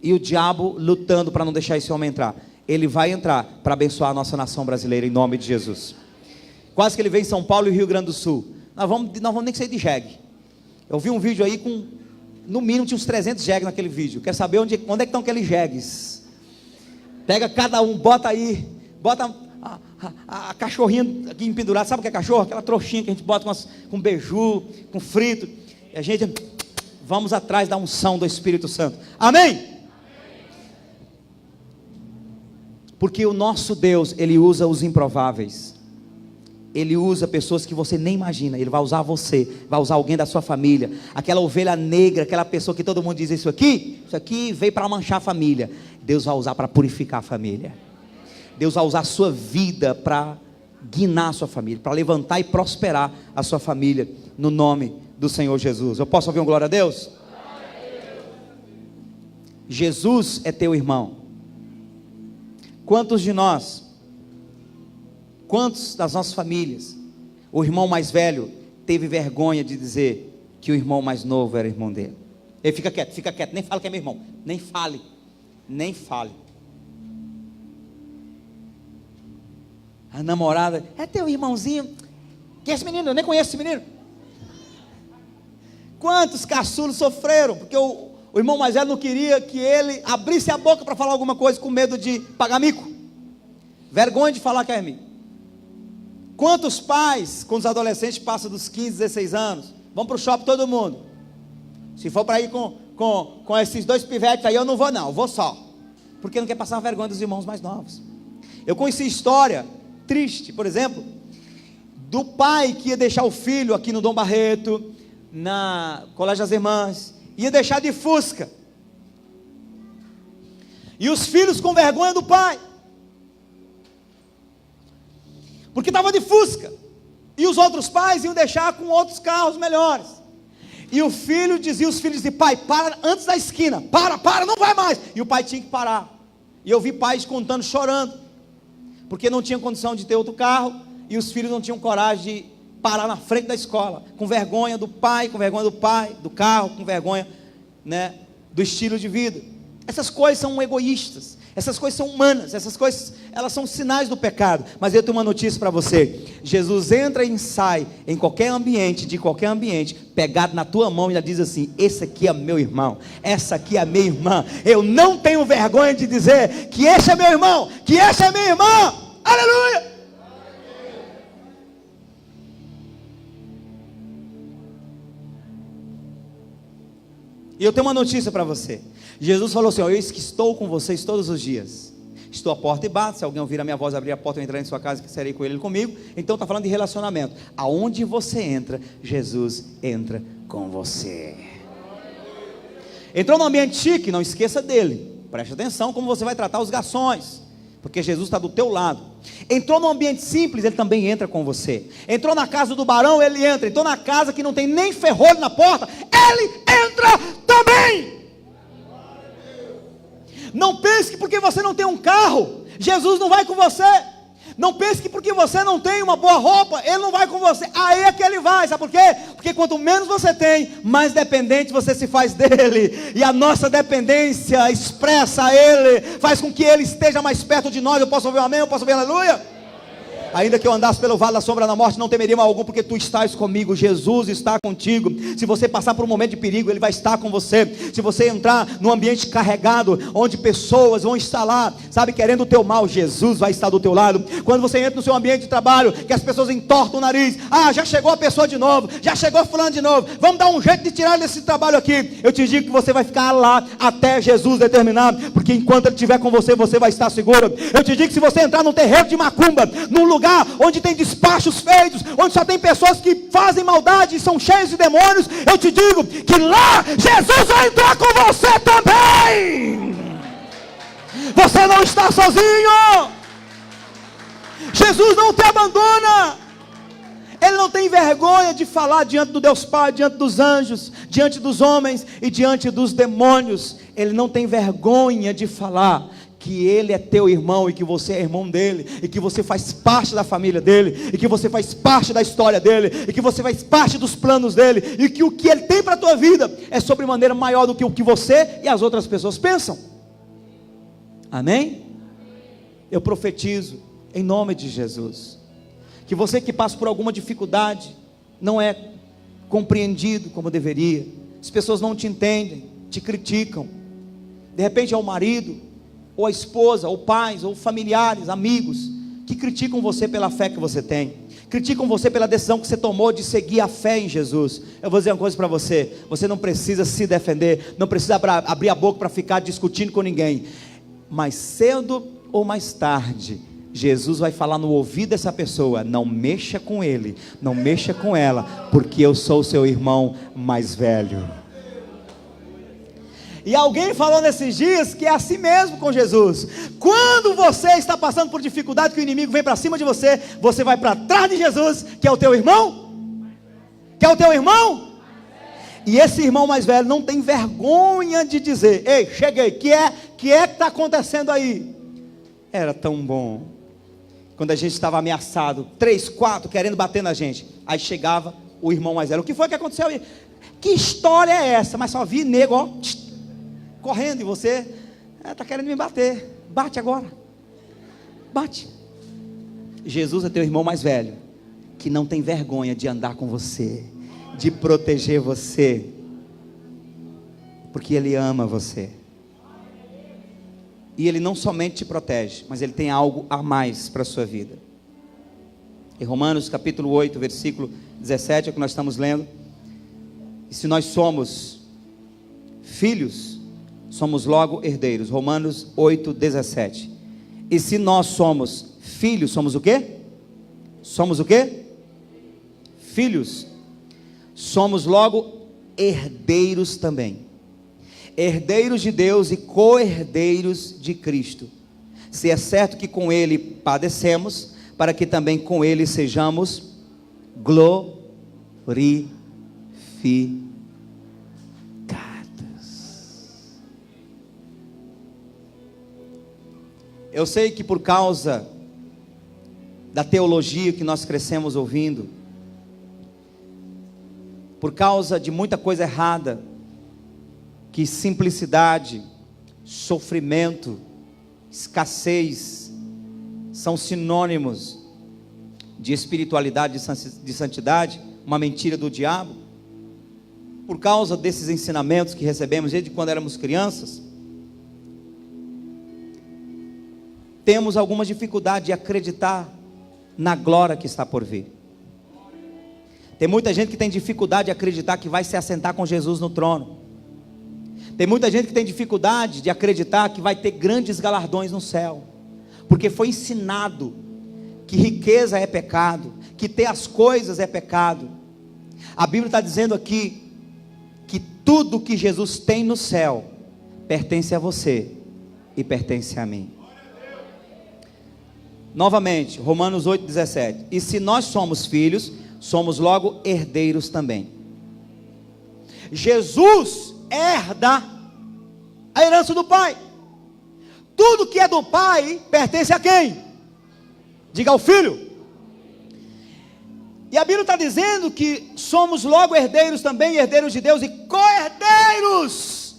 e o diabo lutando para não deixar esse homem entrar. Ele vai entrar para abençoar a nossa nação brasileira em nome de Jesus. Quase que ele vem em São Paulo e Rio Grande do Sul. Nós vamos nem sair de jegue. Eu vi um vídeo aí com, no mínimo tinha uns 300 jegues naquele vídeo. Quer saber onde é que estão aqueles jegues? Pega cada um, bota aí, bota a cachorrinha aqui pendurada. Sabe o que é cachorro? Aquela trouxinha que a gente bota com beiju, com frito. E a gente, vamos atrás da unção do Espírito Santo. Amém? Porque o nosso Deus, Ele usa os improváveis. Ele usa pessoas que você nem imagina. Ele vai usar você, vai usar alguém da sua família, aquela ovelha negra, aquela pessoa que todo mundo diz: isso aqui veio para manchar a família. Deus vai usar para purificar a família. Deus vai usar a sua vida para guinar a sua família, para levantar e prosperar a sua família, no nome do Senhor Jesus. Eu posso ouvir um glória a Deus? Jesus é teu irmão. Quantos de nós, quantos das nossas famílias, o irmão mais velho teve vergonha de dizer que o irmão mais novo era irmão dele? Ele fica quieto, nem fala que é meu irmão, nem fale. A namorada: é teu irmãozinho? Que é esse menino? Eu nem conheço esse menino. Quantos caçulos sofreram porque o irmão mais velho não queria que ele abrisse a boca para falar alguma coisa, com medo de pagar mico, vergonha de falar que é amigo. Quantos pais, quando os adolescentes passam dos 15, 16 anos, vão para o shopping todo mundo? Se for para ir com esses 2 pivetes aí, eu não vou não, eu vou só, porque não quer passar a vergonha dos irmãos mais novos. Eu conheci história triste, por exemplo, do pai que ia deixar o filho aqui no Dom Barreto, na Colégio das Irmãs, ia deixar de Fusca. E os filhos com vergonha do pai, porque estava de Fusca. E os outros pais iam deixar com outros carros melhores. E o filho dizia, os filhos diziam, pai, para antes da esquina, para, não vai mais. E o pai tinha que parar. E eu vi pais contando, chorando, porque não tinha condição de ter outro carro, e os filhos não tinham coragem de parar na frente da escola, com vergonha do pai, do carro, com vergonha, né, do estilo de vida. Essas coisas são egoístas, essas coisas são humanas, essas coisas, elas são sinais do pecado. Mas eu tenho uma notícia para você: Jesus entra e sai em qualquer ambiente, de qualquer ambiente, pegado na tua mão e já diz assim: esse aqui é meu irmão, essa aqui é minha irmã. Eu não tenho vergonha de dizer que esse é meu irmão, que essa é minha irmã. Aleluia! E eu tenho uma notícia para você. Jesus falou assim: eis que estou com vocês todos os dias. Estou à porta e bato. Se alguém ouvir a minha voz, abrir a porta, eu entrarei em sua casa, que serei com ele comigo. Então está falando de relacionamento. Aonde você entra, Jesus entra com você. Entrou no ambiente chique, não esqueça dele. Preste atenção como você vai tratar os garçons, porque Jesus está do teu lado. Entrou no ambiente simples, ele também entra com você. Entrou na casa do barão, ele entra. Entrou na casa que não tem nem ferrolho na porta, ele entra também. Não pense que porque você não tem um carro, Jesus não vai com você. Não pense que porque você não tem uma boa roupa, ele não vai com você. Aí é que ele vai, sabe por quê? Porque quanto menos você tem, mais dependente você se faz dele. E a nossa dependência expressa a ele, faz com que ele esteja mais perto de nós. Eu posso ouvir um amém? Eu posso ouvir um aleluia? Ainda que eu andasse pelo vale da sombra da morte, não temeria mal algum, porque tu estás comigo. Jesus está contigo. Se você passar por um momento de perigo, ele vai estar com você. Se você entrar num ambiente carregado, onde pessoas vão estar lá, sabe, querendo o teu mal, Jesus vai estar do teu lado. Quando você entra no seu ambiente de trabalho, que as pessoas entortam o nariz, já chegou a pessoa de novo, já chegou fulano de novo, vamos dar um jeito de tirar ele desse trabalho aqui. Eu te digo que você vai ficar lá até Jesus determinar, porque enquanto ele estiver com você, você vai estar seguro. Eu te digo que se você entrar num terreiro de macumba, num lugar onde tem despachos feitos, onde só tem pessoas que fazem maldade e são cheios de demônios, eu te digo que lá Jesus vai entrar com você também. Você não está sozinho. Jesus não te abandona. Ele não tem vergonha de falar diante do Deus Pai, diante dos anjos, diante dos homens e diante dos demônios. Ele não tem vergonha de falar que ele é teu irmão e que você é irmão dele, e que você faz parte da família dele, e que você faz parte da história dele, e que você faz parte dos planos dele, e que o que ele tem para a tua vida é sobremaneira maior do que o que você e as outras pessoas pensam. Amém? Eu profetizo em nome de Jesus, que você que passa por alguma dificuldade, não é compreendido como deveria, as pessoas não te entendem, te criticam, de repente é o marido, ou a esposa, ou pais, ou familiares, amigos, que criticam você pela fé que você tem, criticam você pela decisão que você tomou de seguir a fé em Jesus. Eu vou dizer uma coisa para você: você não precisa se defender, não precisa abrir a boca para ficar discutindo com ninguém. Mais cedo ou mais tarde, Jesus vai falar no ouvido dessa pessoa: não mexa com ele, não mexa com ela, porque eu sou o seu irmão mais velho. E alguém falou nesses dias que é assim mesmo com Jesus. Quando você está passando por dificuldade, que o inimigo vem para cima de você, você vai para trás de Jesus, que é o teu irmão, que é o teu irmão. E esse irmão mais velho não tem vergonha de dizer: ei, cheguei, que está acontecendo aí? Era tão bom quando a gente estava ameaçado, 3, 4 querendo bater na gente, aí chegava o irmão mais velho: o que foi que aconteceu aí? Que história é essa? Mas só vi nego, ó, correndo, e você está querendo me bater. Bate agora, bate. Jesus é teu irmão mais velho, que não tem vergonha de andar com você, de proteger você, porque ele ama você. E ele não somente te protege, mas ele tem algo a mais para a sua vida. Em Romanos capítulo 8, versículo 17, é o que nós estamos lendo. E se nós somos filhos, somos logo herdeiros. Romanos 8, 17. E se nós somos filhos, somos o quê? Somos o quê? Filhos. somos logo herdeiros também. Herdeiros de Deus e co-herdeiros de Cristo. Se é certo que com Ele padecemos, para que também com Ele sejamos glorificados. Eu sei que por causa da teologia que nós crescemos ouvindo, por causa de muita coisa errada, que simplicidade, sofrimento, escassez são sinônimos de espiritualidade, de santidade, uma mentira do diabo. Por causa desses ensinamentos que recebemos desde quando éramos crianças, temos alguma dificuldade de acreditar na glória que está por vir. Tem muita gente que tem dificuldade de acreditar que vai se assentar com Jesus no trono. Tem muita gente que tem dificuldade de acreditar que vai ter grandes galardões no céu, porque foi ensinado que riqueza é pecado, que ter as coisas é pecado. A Bíblia está dizendo aqui que tudo que Jesus tem no céu pertence a você e pertence a mim. Novamente, Romanos 8,17. E se nós somos filhos, somos logo herdeiros também. Jesus herda a herança do Pai. Tudo que é do Pai pertence a quem? Diga ao Filho. E a Bíblia está dizendo que somos logo herdeiros também, herdeiros de Deus e co-herdeiros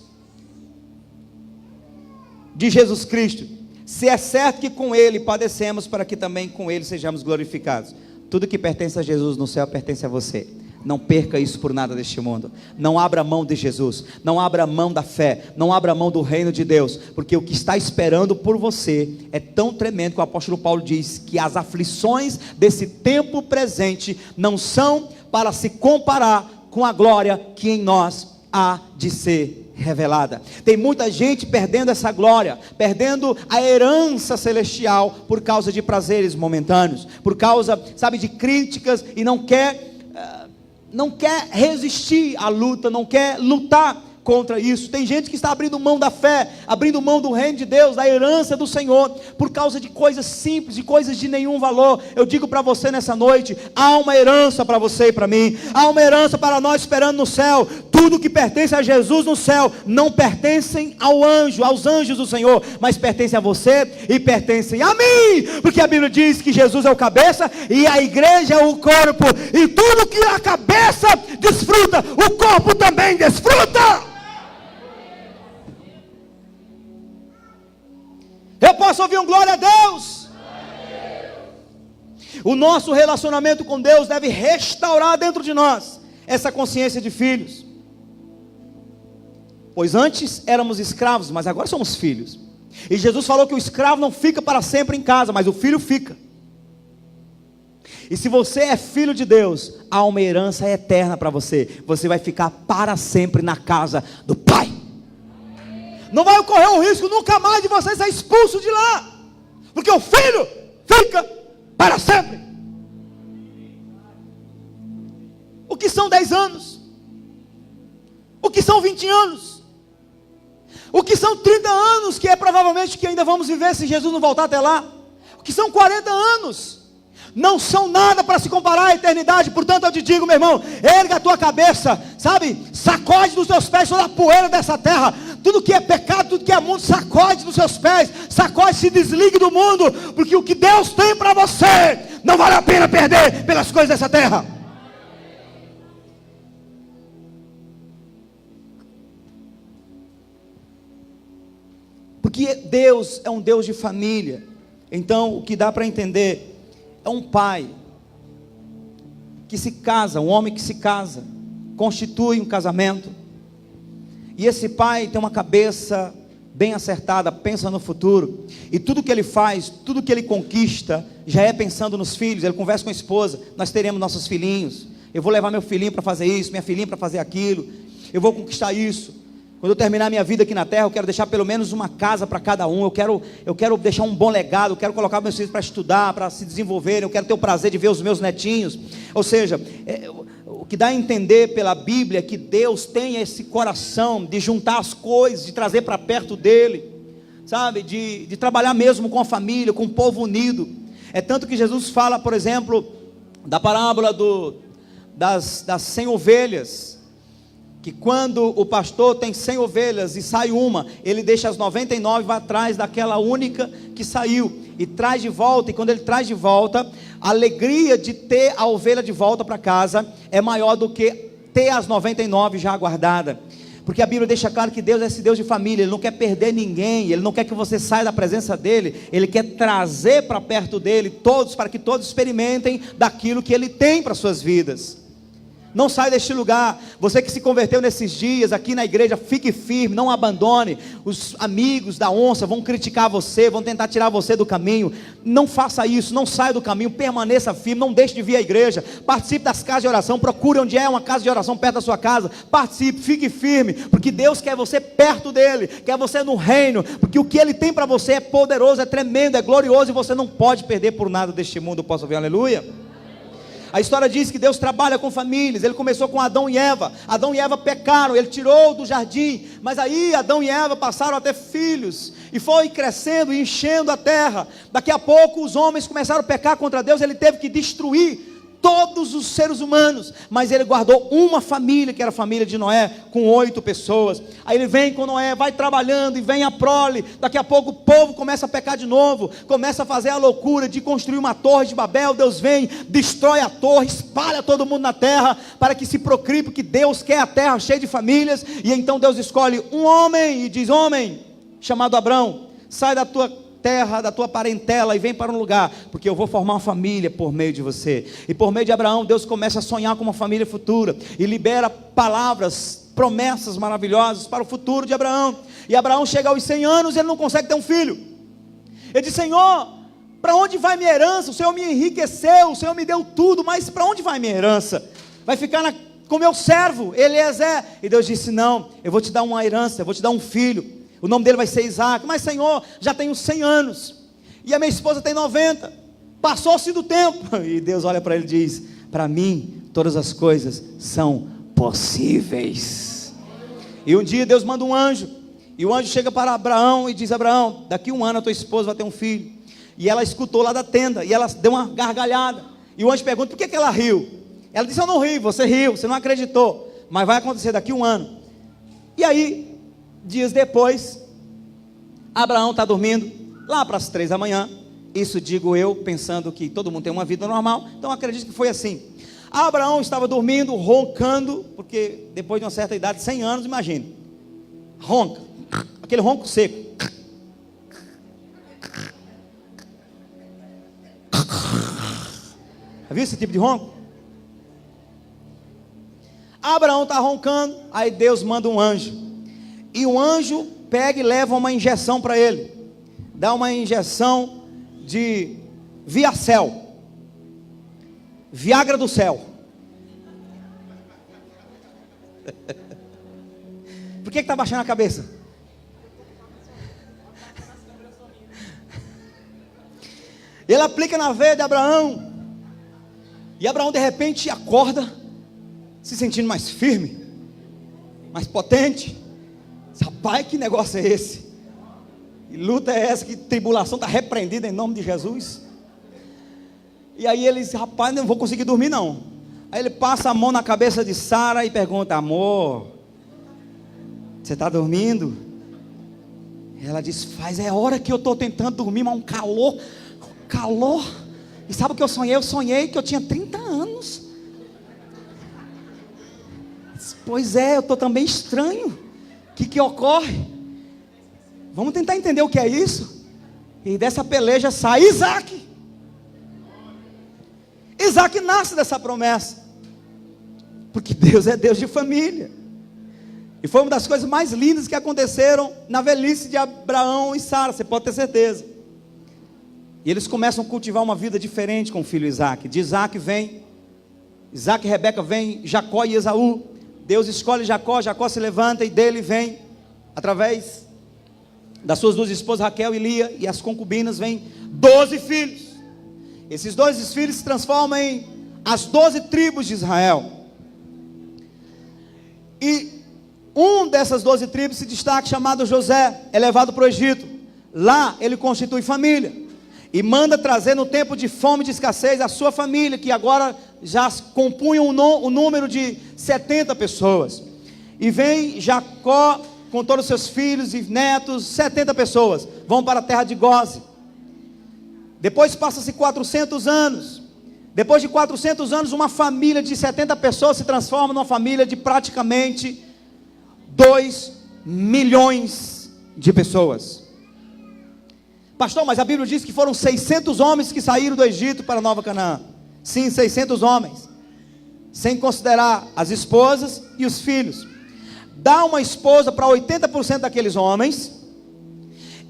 de Jesus Cristo. Se é certo que com Ele padecemos, para que também com Ele sejamos glorificados. Tudo que pertence a Jesus no céu pertence a você. Não perca isso por nada deste mundo. Não abra mão de Jesus. Não abra mão da fé. Não abra mão do reino de Deus. Porque o que está esperando por você é tão tremendo que o apóstolo Paulo diz que as aflições desse tempo presente não são para se comparar com a glória que em nós há de ser revelada. Tem muita gente perdendo essa glória, perdendo a herança celestial por causa de prazeres momentâneos, por causa, sabe, de críticas, e não quer resistir à luta, não quer lutar contra isso. Tem gente que está abrindo mão da fé, abrindo mão do reino de Deus, da herança do Senhor, por causa de coisas simples, de coisas de nenhum valor. Eu digo para você nessa noite, há uma herança para você e para mim, há uma herança para nós esperando no céu. Tudo que pertence a Jesus no céu, não pertencem ao anjo, aos anjos do Senhor, mas pertence a você e pertencem a mim, porque a Bíblia diz que Jesus é o cabeça, e a igreja é o corpo, e tudo que a cabeça desfruta, o corpo também desfruta. Eu posso ouvir um glória a Deus? O nosso relacionamento com Deus deve restaurar dentro de nós essa consciência de filhos. Pois antes éramos escravos, mas agora somos filhos. E Jesus falou que o escravo não fica para sempre em casa, mas o filho fica. E se você é filho de Deus, há uma herança eterna para você. Você vai ficar para sempre na casa do Pai. Não vai ocorrer o risco nunca mais de você ser expulso de lá, porque o filho fica para sempre. O que são 10 anos? O que são 20 anos? O que são 30 anos, que é provavelmente que ainda vamos viver se Jesus não voltar até lá? O que são 40 anos? Não são nada para se comparar à eternidade. Portanto eu te digo, meu irmão, erga a tua cabeça, sabe, sacode dos teus pés toda a poeira dessa terra, tudo que é pecado, tudo que é mundo, sacode dos seus pés, sacode, se desligue do mundo, porque o que Deus tem para você, não vale a pena perder pelas coisas dessa terra. Porque Deus é um Deus de família. Então o que dá para entender é um pai que se casa, um homem que se casa, constitui um casamento, e esse pai tem uma cabeça bem acertada, pensa no futuro, e tudo que ele faz, tudo que ele conquista, já é pensando nos filhos. Ele conversa com a esposa: nós teremos nossos filhinhos, eu vou levar meu filhinho para fazer isso, minha filhinha para fazer aquilo, eu vou conquistar isso. Quando eu terminar minha vida aqui na terra, eu quero deixar pelo menos uma casa para cada um. Eu quero deixar um bom legado. Eu quero colocar meus filhos para estudar, para se desenvolverem. Eu quero ter o prazer de ver os meus netinhos. Ou seja, que dá a entender pela Bíblia que Deus tem esse coração de juntar as coisas, de trazer para perto dele, sabe, de trabalhar mesmo com a família, com o povo unido. É tanto que Jesus fala, por exemplo, da parábola das 100 ovelhas, que quando o pastor tem 100 ovelhas e sai uma, ele deixa as 99 e vai atrás daquela única que saiu, e traz de volta. E quando ele traz de volta, a alegria de ter a ovelha de volta para casa é maior do que ter as 99 já guardadas. Porque a Bíblia deixa claro que Deus é esse Deus de família. Ele não quer perder ninguém, Ele não quer que você saia da presença dEle, Ele quer trazer para perto dEle todos, para que todos experimentem daquilo que Ele tem para as suas vidas. Não sai deste lugar. Você que se converteu nesses dias aqui na igreja, fique firme, não abandone. Os amigos da onça vão criticar você, vão tentar tirar você do caminho. Não faça isso, não saia do caminho, permaneça firme, não deixe de vir à igreja. Participe das casas de oração, procure onde é uma casa de oração perto da sua casa. Participe, fique firme, porque Deus quer você perto dEle, quer você no reino, porque o que Ele tem para você é poderoso, é tremendo, é glorioso, e você não pode perder por nada deste mundo. Posso ouvir aleluia? A história diz que Deus trabalha com famílias. Ele começou com Adão e Eva. Adão e Eva pecaram, Ele tirou do jardim, mas aí Adão e Eva passaram a ter filhos, e foi crescendo e enchendo a terra. Daqui a pouco os homens começaram a pecar contra Deus. Ele teve que destruir todos os seres humanos, mas Ele guardou uma família, que era a família de Noé, com 8 pessoas. Aí Ele vem com Noé, vai trabalhando, e vem a prole. Daqui a pouco o povo começa a pecar de novo, começa a fazer a loucura de construir uma torre de Babel. Deus vem, destrói a torre, espalha todo mundo na terra, para que se procrie, porque Deus quer a terra cheia de famílias. E então Deus escolhe um homem, e diz: homem, chamado Abrão, sai da tua terra, da tua parentela, e vem para um lugar, porque eu vou formar uma família por meio de você. E por meio de Abraão, Deus começa a sonhar com uma família futura, e libera palavras, promessas maravilhosas para o futuro de Abraão. E Abraão chega aos 100 anos, ele não consegue ter um filho. Ele diz: Senhor, para onde vai minha herança? O Senhor me enriqueceu, o Senhor me deu tudo, mas para onde vai minha herança? Vai ficar com meu servo Eliezer. E Deus disse: não, eu vou te dar uma herança, eu vou te dar um filho. O nome dele vai ser Isaac. Mas Senhor, já tenho 100 anos, e a minha esposa tem 90, passou-se do tempo. E Deus olha para ele e diz: para mim todas as coisas são possíveis. E um dia Deus manda um anjo, e o anjo chega para Abraão e diz: Abraão, daqui um ano a tua esposa vai ter um filho. E ela escutou lá da tenda, e ela deu uma gargalhada. E o anjo pergunta: por que ela riu? Ela disse: eu não ri, você riu, você não acreditou, mas vai acontecer daqui um ano. E aí, dias depois, Abraão está dormindo, lá para as 3 da manhã, isso digo eu, pensando que todo mundo tem uma vida normal, então acredito que foi assim. Abraão estava dormindo, roncando, porque depois de uma certa idade, 100 anos, imagine, ronca, aquele ronco seco. Já viu esse tipo de ronco? Abraão está roncando, aí Deus manda um anjo, e o anjo pega e leva uma injeção para ele, dá uma injeção de Viacel, Viagra do céu. Por que está baixando a cabeça? Ele aplica na veia de Abraão, e Abraão de repente acorda, se sentindo mais firme, mais potente. Rapaz, que negócio é esse? Que luta é essa? Que tribulação está repreendida em nome de Jesus? E aí ele diz: rapaz, não vou conseguir dormir não. Aí ele passa a mão na cabeça de Sara e pergunta: amor, você está dormindo? Ela diz: faz é hora que eu estou tentando dormir, mas um calor. E sabe o que eu sonhei? Eu sonhei que eu tinha 30 anos. Pois é, eu estou também estranho. O que ocorre? Vamos tentar entender o que é isso. E dessa peleja sai Isaac. Isaac nasce dessa promessa, porque Deus é Deus de família. E foi uma das coisas mais lindas que aconteceram na velhice de Abraão e Sara, você pode ter certeza. E eles começam a cultivar uma vida diferente com o filho Isaac. De Isaac vem Isaac e Rebeca, vem Jacó e Esaú. Deus escolhe Jacó, Jacó se levanta, e dele vem, através das suas 2 esposas, Raquel e Lia, e as concubinas, vem 12 filhos. Esses 12 filhos se transformam em as 12 tribos de Israel. E um dessas 12 tribos se destaca, chamado José, é levado para o Egito. Lá ele constitui família e manda trazer no tempo de fome e de escassez a sua família, que agora já compunha o número de 70 pessoas. E vem Jacó com todos os seus filhos e netos, 70 pessoas, vão para a terra de Gósen. Depois passa-se 400 anos. Depois de 400 anos, uma família de 70 pessoas se transforma numa família de praticamente 2 milhões de pessoas. Pastor, mas a Bíblia diz que foram 600 homens que saíram do Egito para Nova Canaã. Sim, 600 homens, sem considerar as esposas e os filhos. Dá uma esposa para 80% daqueles homens.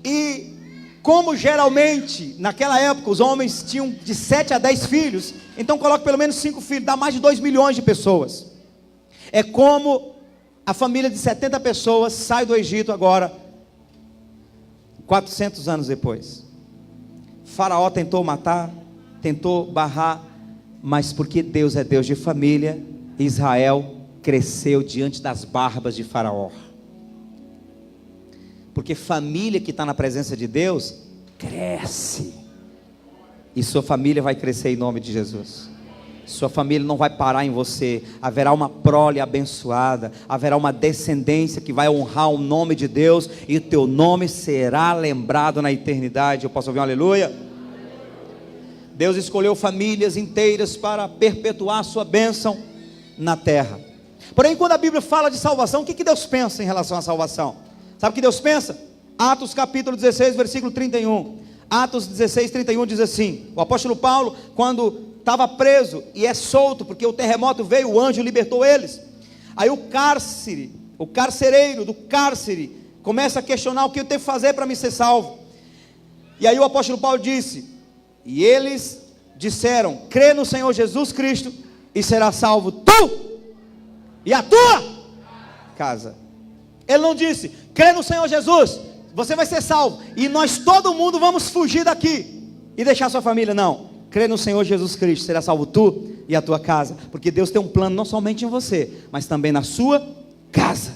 E como geralmente naquela época os homens tinham de 7 a 10 filhos, então coloca pelo menos 5 filhos, dá mais de 2 milhões de pessoas. É como a família de 70 pessoas sai do Egito agora, 400 anos depois. Faraó tentou matar, tentou barrar, mas porque Deus é Deus de família, Israel cresceu diante das barbas de Faraó. Porque família que está na presença de Deus, cresce. E sua família vai crescer em nome de Jesus. Sua família não vai parar em você. Haverá uma prole abençoada, haverá uma descendência que vai honrar o nome de Deus, e o teu nome será lembrado na eternidade. Eu posso ouvir um aleluia? Deus escolheu famílias inteiras para perpetuar a sua bênção na terra. Porém, quando a Bíblia fala de salvação, o que Deus pensa em relação à salvação? Sabe o que Deus pensa? Atos capítulo 16, versículo 31. Atos 16, 31 diz assim: o apóstolo Paulo, quando estava preso e é solto, porque o terremoto veio, o anjo libertou eles. Aí o carcereiro do cárcere começa a questionar: o que eu tenho que fazer para me ser salvo? E aí o apóstolo Paulo disse, e eles disseram: crê no Senhor Jesus Cristo e será salvo tu e a tua casa. Ele não disse: crê no Senhor Jesus, você vai ser salvo, e nós todo mundo vamos fugir daqui e deixar sua família. Não, crê no Senhor Jesus Cristo, será salvo tu e a tua casa. Porque Deus tem um plano não somente em você, mas também na sua casa.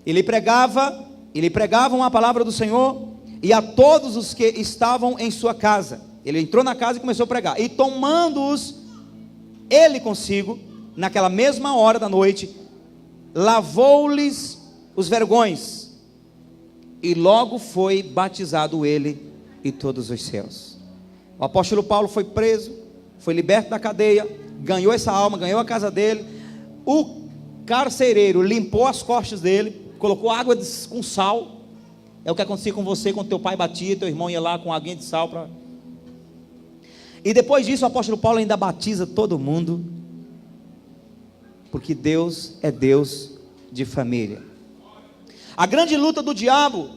Ele pregava uma palavra do Senhor, e a todos os que estavam em sua casa. Ele entrou na casa e começou a pregar, e tomando-os ele consigo, naquela mesma hora da noite, lavou-lhes os vergões, e logo foi batizado ele e todos os seus. O apóstolo Paulo foi preso, foi liberto da cadeia, ganhou essa alma, ganhou a casa dele. O carcereiro limpou as costas dele, colocou água com sal. É o que acontecia com você quando teu pai batia, teu irmão ia lá com aguinha de sal para... E depois disso o apóstolo Paulo ainda batiza todo mundo, porque Deus é Deus de família. A grande luta do diabo,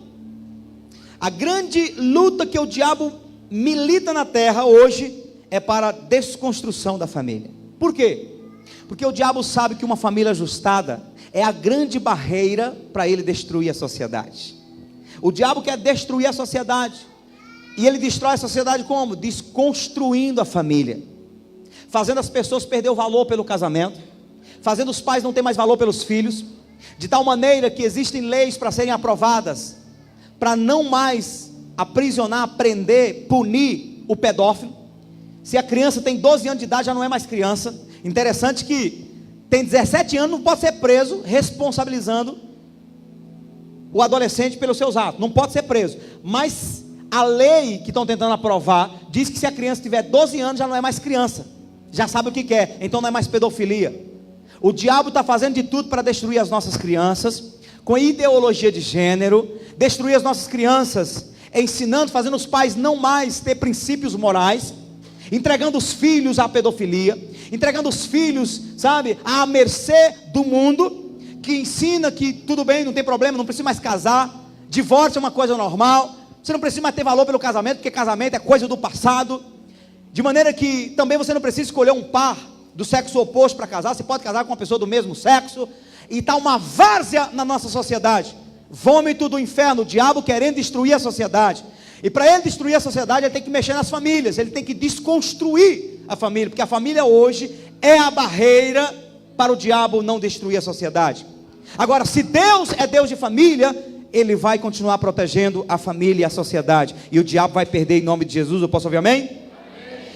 a grande luta que o diabo milita na terra hoje, é para a desconstrução da família. Por quê? Porque o diabo sabe que uma família ajustada é a grande barreira para ele destruir a sociedade. O diabo quer destruir a sociedade, e ele destrói a sociedade como? Desconstruindo a família, fazendo as pessoas perder o valor pelo casamento, fazendo os pais não ter mais valor pelos filhos, de tal maneira que existem leis para serem aprovadas, para não mais aprisionar, prender, punir o pedófilo. Se a criança tem 12 anos de idade, já não é mais criança. Interessante que tem 17 anos, não pode ser preso, responsabilizando o adolescente pelos seus atos, não pode ser preso. Mas a lei que estão tentando aprovar diz que se a criança tiver 12 anos, já não é mais criança, já sabe o que quer, então não é mais pedofilia. O diabo está fazendo de tudo para destruir as nossas crianças, com ideologia de gênero, destruir as nossas crianças, ensinando, fazendo os pais não mais ter princípios morais, entregando os filhos à pedofilia, entregando os filhos, sabe, à mercê do mundo, que ensina que tudo bem, não tem problema, não precisa mais casar, divórcio é uma coisa normal, você não precisa mais ter valor pelo casamento, porque casamento é coisa do passado, de maneira que também você não precisa escolher um par do sexo oposto para casar, você pode casar com uma pessoa do mesmo sexo, e está uma várzea na nossa sociedade, vômito do inferno, o diabo querendo destruir a sociedade, e para ele destruir a sociedade, ele tem que mexer nas famílias, ele tem que desconstruir a família, porque a família hoje é a barreira para o diabo não destruir a sociedade. Agora, se Deus é Deus de família, Ele vai continuar protegendo a família e a sociedade, e o diabo vai perder em nome de Jesus. Eu posso ouvir amém? Amém.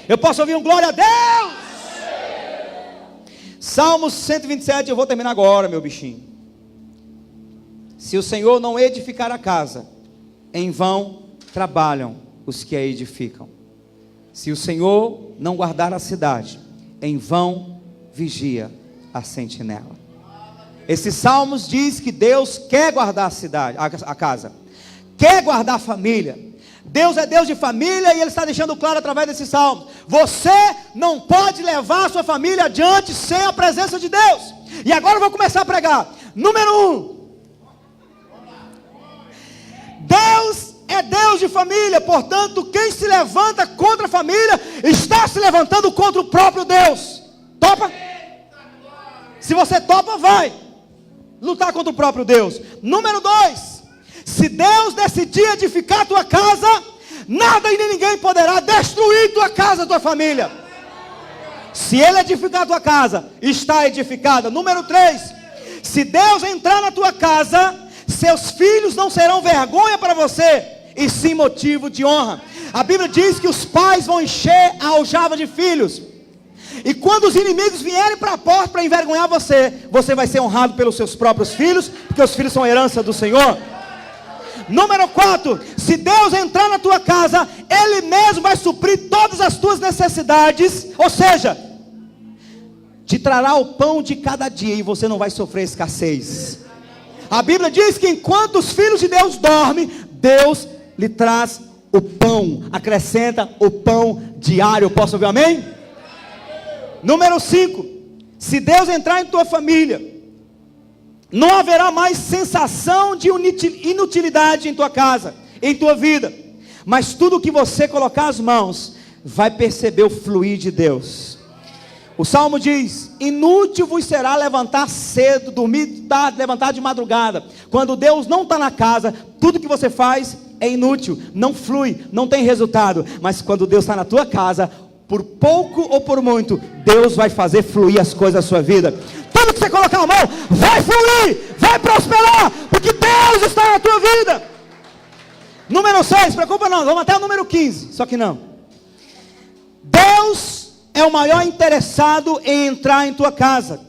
Eu posso ouvir um glória a Deus? Amém. Salmos 127, eu vou terminar agora, meu bichinho. Se o Senhor não edificar a casa, em vão trabalham os que a edificam. Se o Senhor não guardar a cidade, em vão vigia a sentinela. Esses salmos diz que Deus quer guardar a cidade, a casa, quer guardar a família. Deus é Deus de família, e Ele está deixando claro através desses salmos: você não pode levar a sua família adiante sem a presença de Deus. E agora eu vou começar a pregar. Número 1, Deus é Deus de família. Portanto, quem se levanta contra a família está se levantando contra o próprio Deus. Topa? Se você topa, vai lutar contra o próprio Deus. Número 2, se Deus decidir edificar a tua casa, nada e nem ninguém poderá destruir tua casa, tua família. Se Ele edificar a tua casa, está edificada. Número 3, se Deus entrar na tua casa, seus filhos não serão vergonha para você, e sim motivo de honra. A Bíblia diz que os pais vão encher a aljava de filhos, e quando os inimigos vierem para a porta para envergonhar você, você vai ser honrado pelos seus próprios filhos, porque os filhos são herança do Senhor. Número 4, se Deus entrar na tua casa, Ele mesmo vai suprir todas as tuas necessidades, ou seja, te trará o pão de cada dia, e você não vai sofrer escassez. A Bíblia diz que enquanto os filhos de Deus dormem, Deus lhe traz o pão, acrescenta o pão diário. Posso ouvir amém? Número 5, se Deus entrar em tua família, não haverá mais sensação de inutilidade em tua casa, em tua vida, mas tudo que você colocar as mãos, vai perceber o fluir de Deus. O Salmo diz: inútil vos será levantar cedo, dormir tarde, levantar de madrugada. Quando Deus não está na casa, tudo que você faz é inútil, não flui, não tem resultado. Mas quando Deus está na tua casa, por pouco ou por muito, Deus vai fazer fluir as coisas da sua vida. Tudo que você colocar a mão, vai fluir, vai prosperar, porque Deus está na tua vida. Número 6, preocupa não, vamos até o número 15, só que não. Deus é o maior interessado em entrar em tua casa.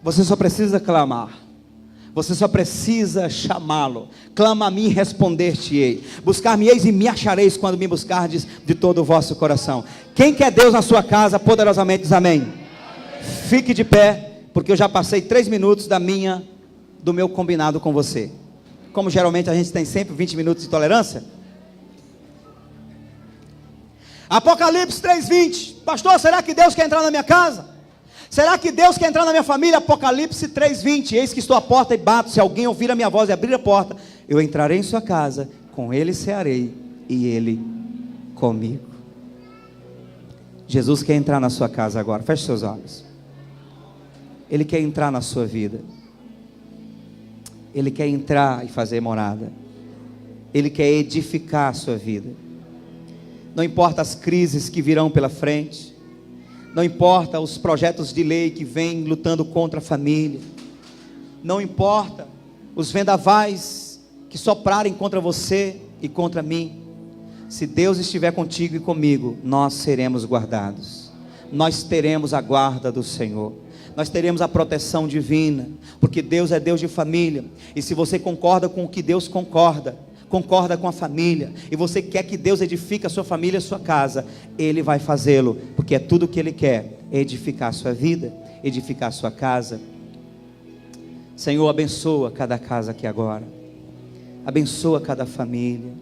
Você só precisa clamar. Você só precisa chamá-lo. Clama a mim e responder-te-ei. Buscar-me-eis e me achareis quando me buscardes de todo o vosso coração. Quem quer Deus na sua casa, poderosamente diz amém. Amém. Fique de pé, porque eu já passei 3 minutos do meu combinado com você. Como geralmente a gente tem sempre 20 minutos de tolerância. Apocalipse 3:20. Pastor, será que Deus quer entrar na minha casa? Será que Deus quer entrar na minha família? Apocalipse 3:20. Eis que estou à porta e bato. Se alguém ouvir a minha voz e abrir a porta, eu entrarei em sua casa, com ele cearei e ele comigo. Jesus quer entrar na sua casa agora. Feche seus olhos. Ele quer entrar na sua vida. Ele quer entrar e fazer morada. Ele quer edificar a sua vida. Não importa as crises que virão pela frente, não importa os projetos de lei que vêm lutando contra a família, não importa os vendavais que soprarem contra você e contra mim. Se Deus estiver contigo e comigo, nós seremos guardados. Nós teremos a guarda do Senhor. Nós teremos a proteção divina, porque Deus é Deus de família. E se você concorda com o que Deus concorda com a família, e você quer que Deus edifique a sua família, a sua casa, Ele vai fazê-lo, porque é tudo o que Ele quer, é edificar a sua vida, edificar a sua casa. Senhor, abençoa cada casa aqui agora, abençoa cada família,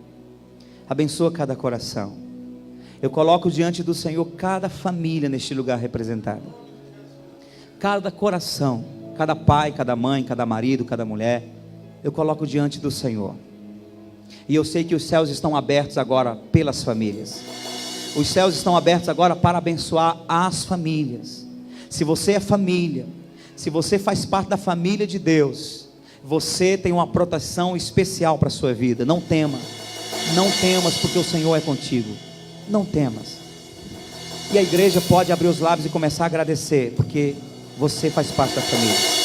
abençoa cada coração. Eu coloco diante do Senhor cada família neste lugar representada, cada coração, cada pai, cada mãe, cada marido, cada mulher, eu coloco diante do Senhor. E eu sei que os céus estão abertos agora pelas famílias. Os céus estão abertos agora para abençoar as famílias. Se você é família, se você faz parte da família de Deus, você tem uma proteção especial para a sua vida. Não tema, não temas, porque o Senhor é contigo. Não temas. E a igreja pode abrir os lábios e começar a agradecer, porque você faz parte da família.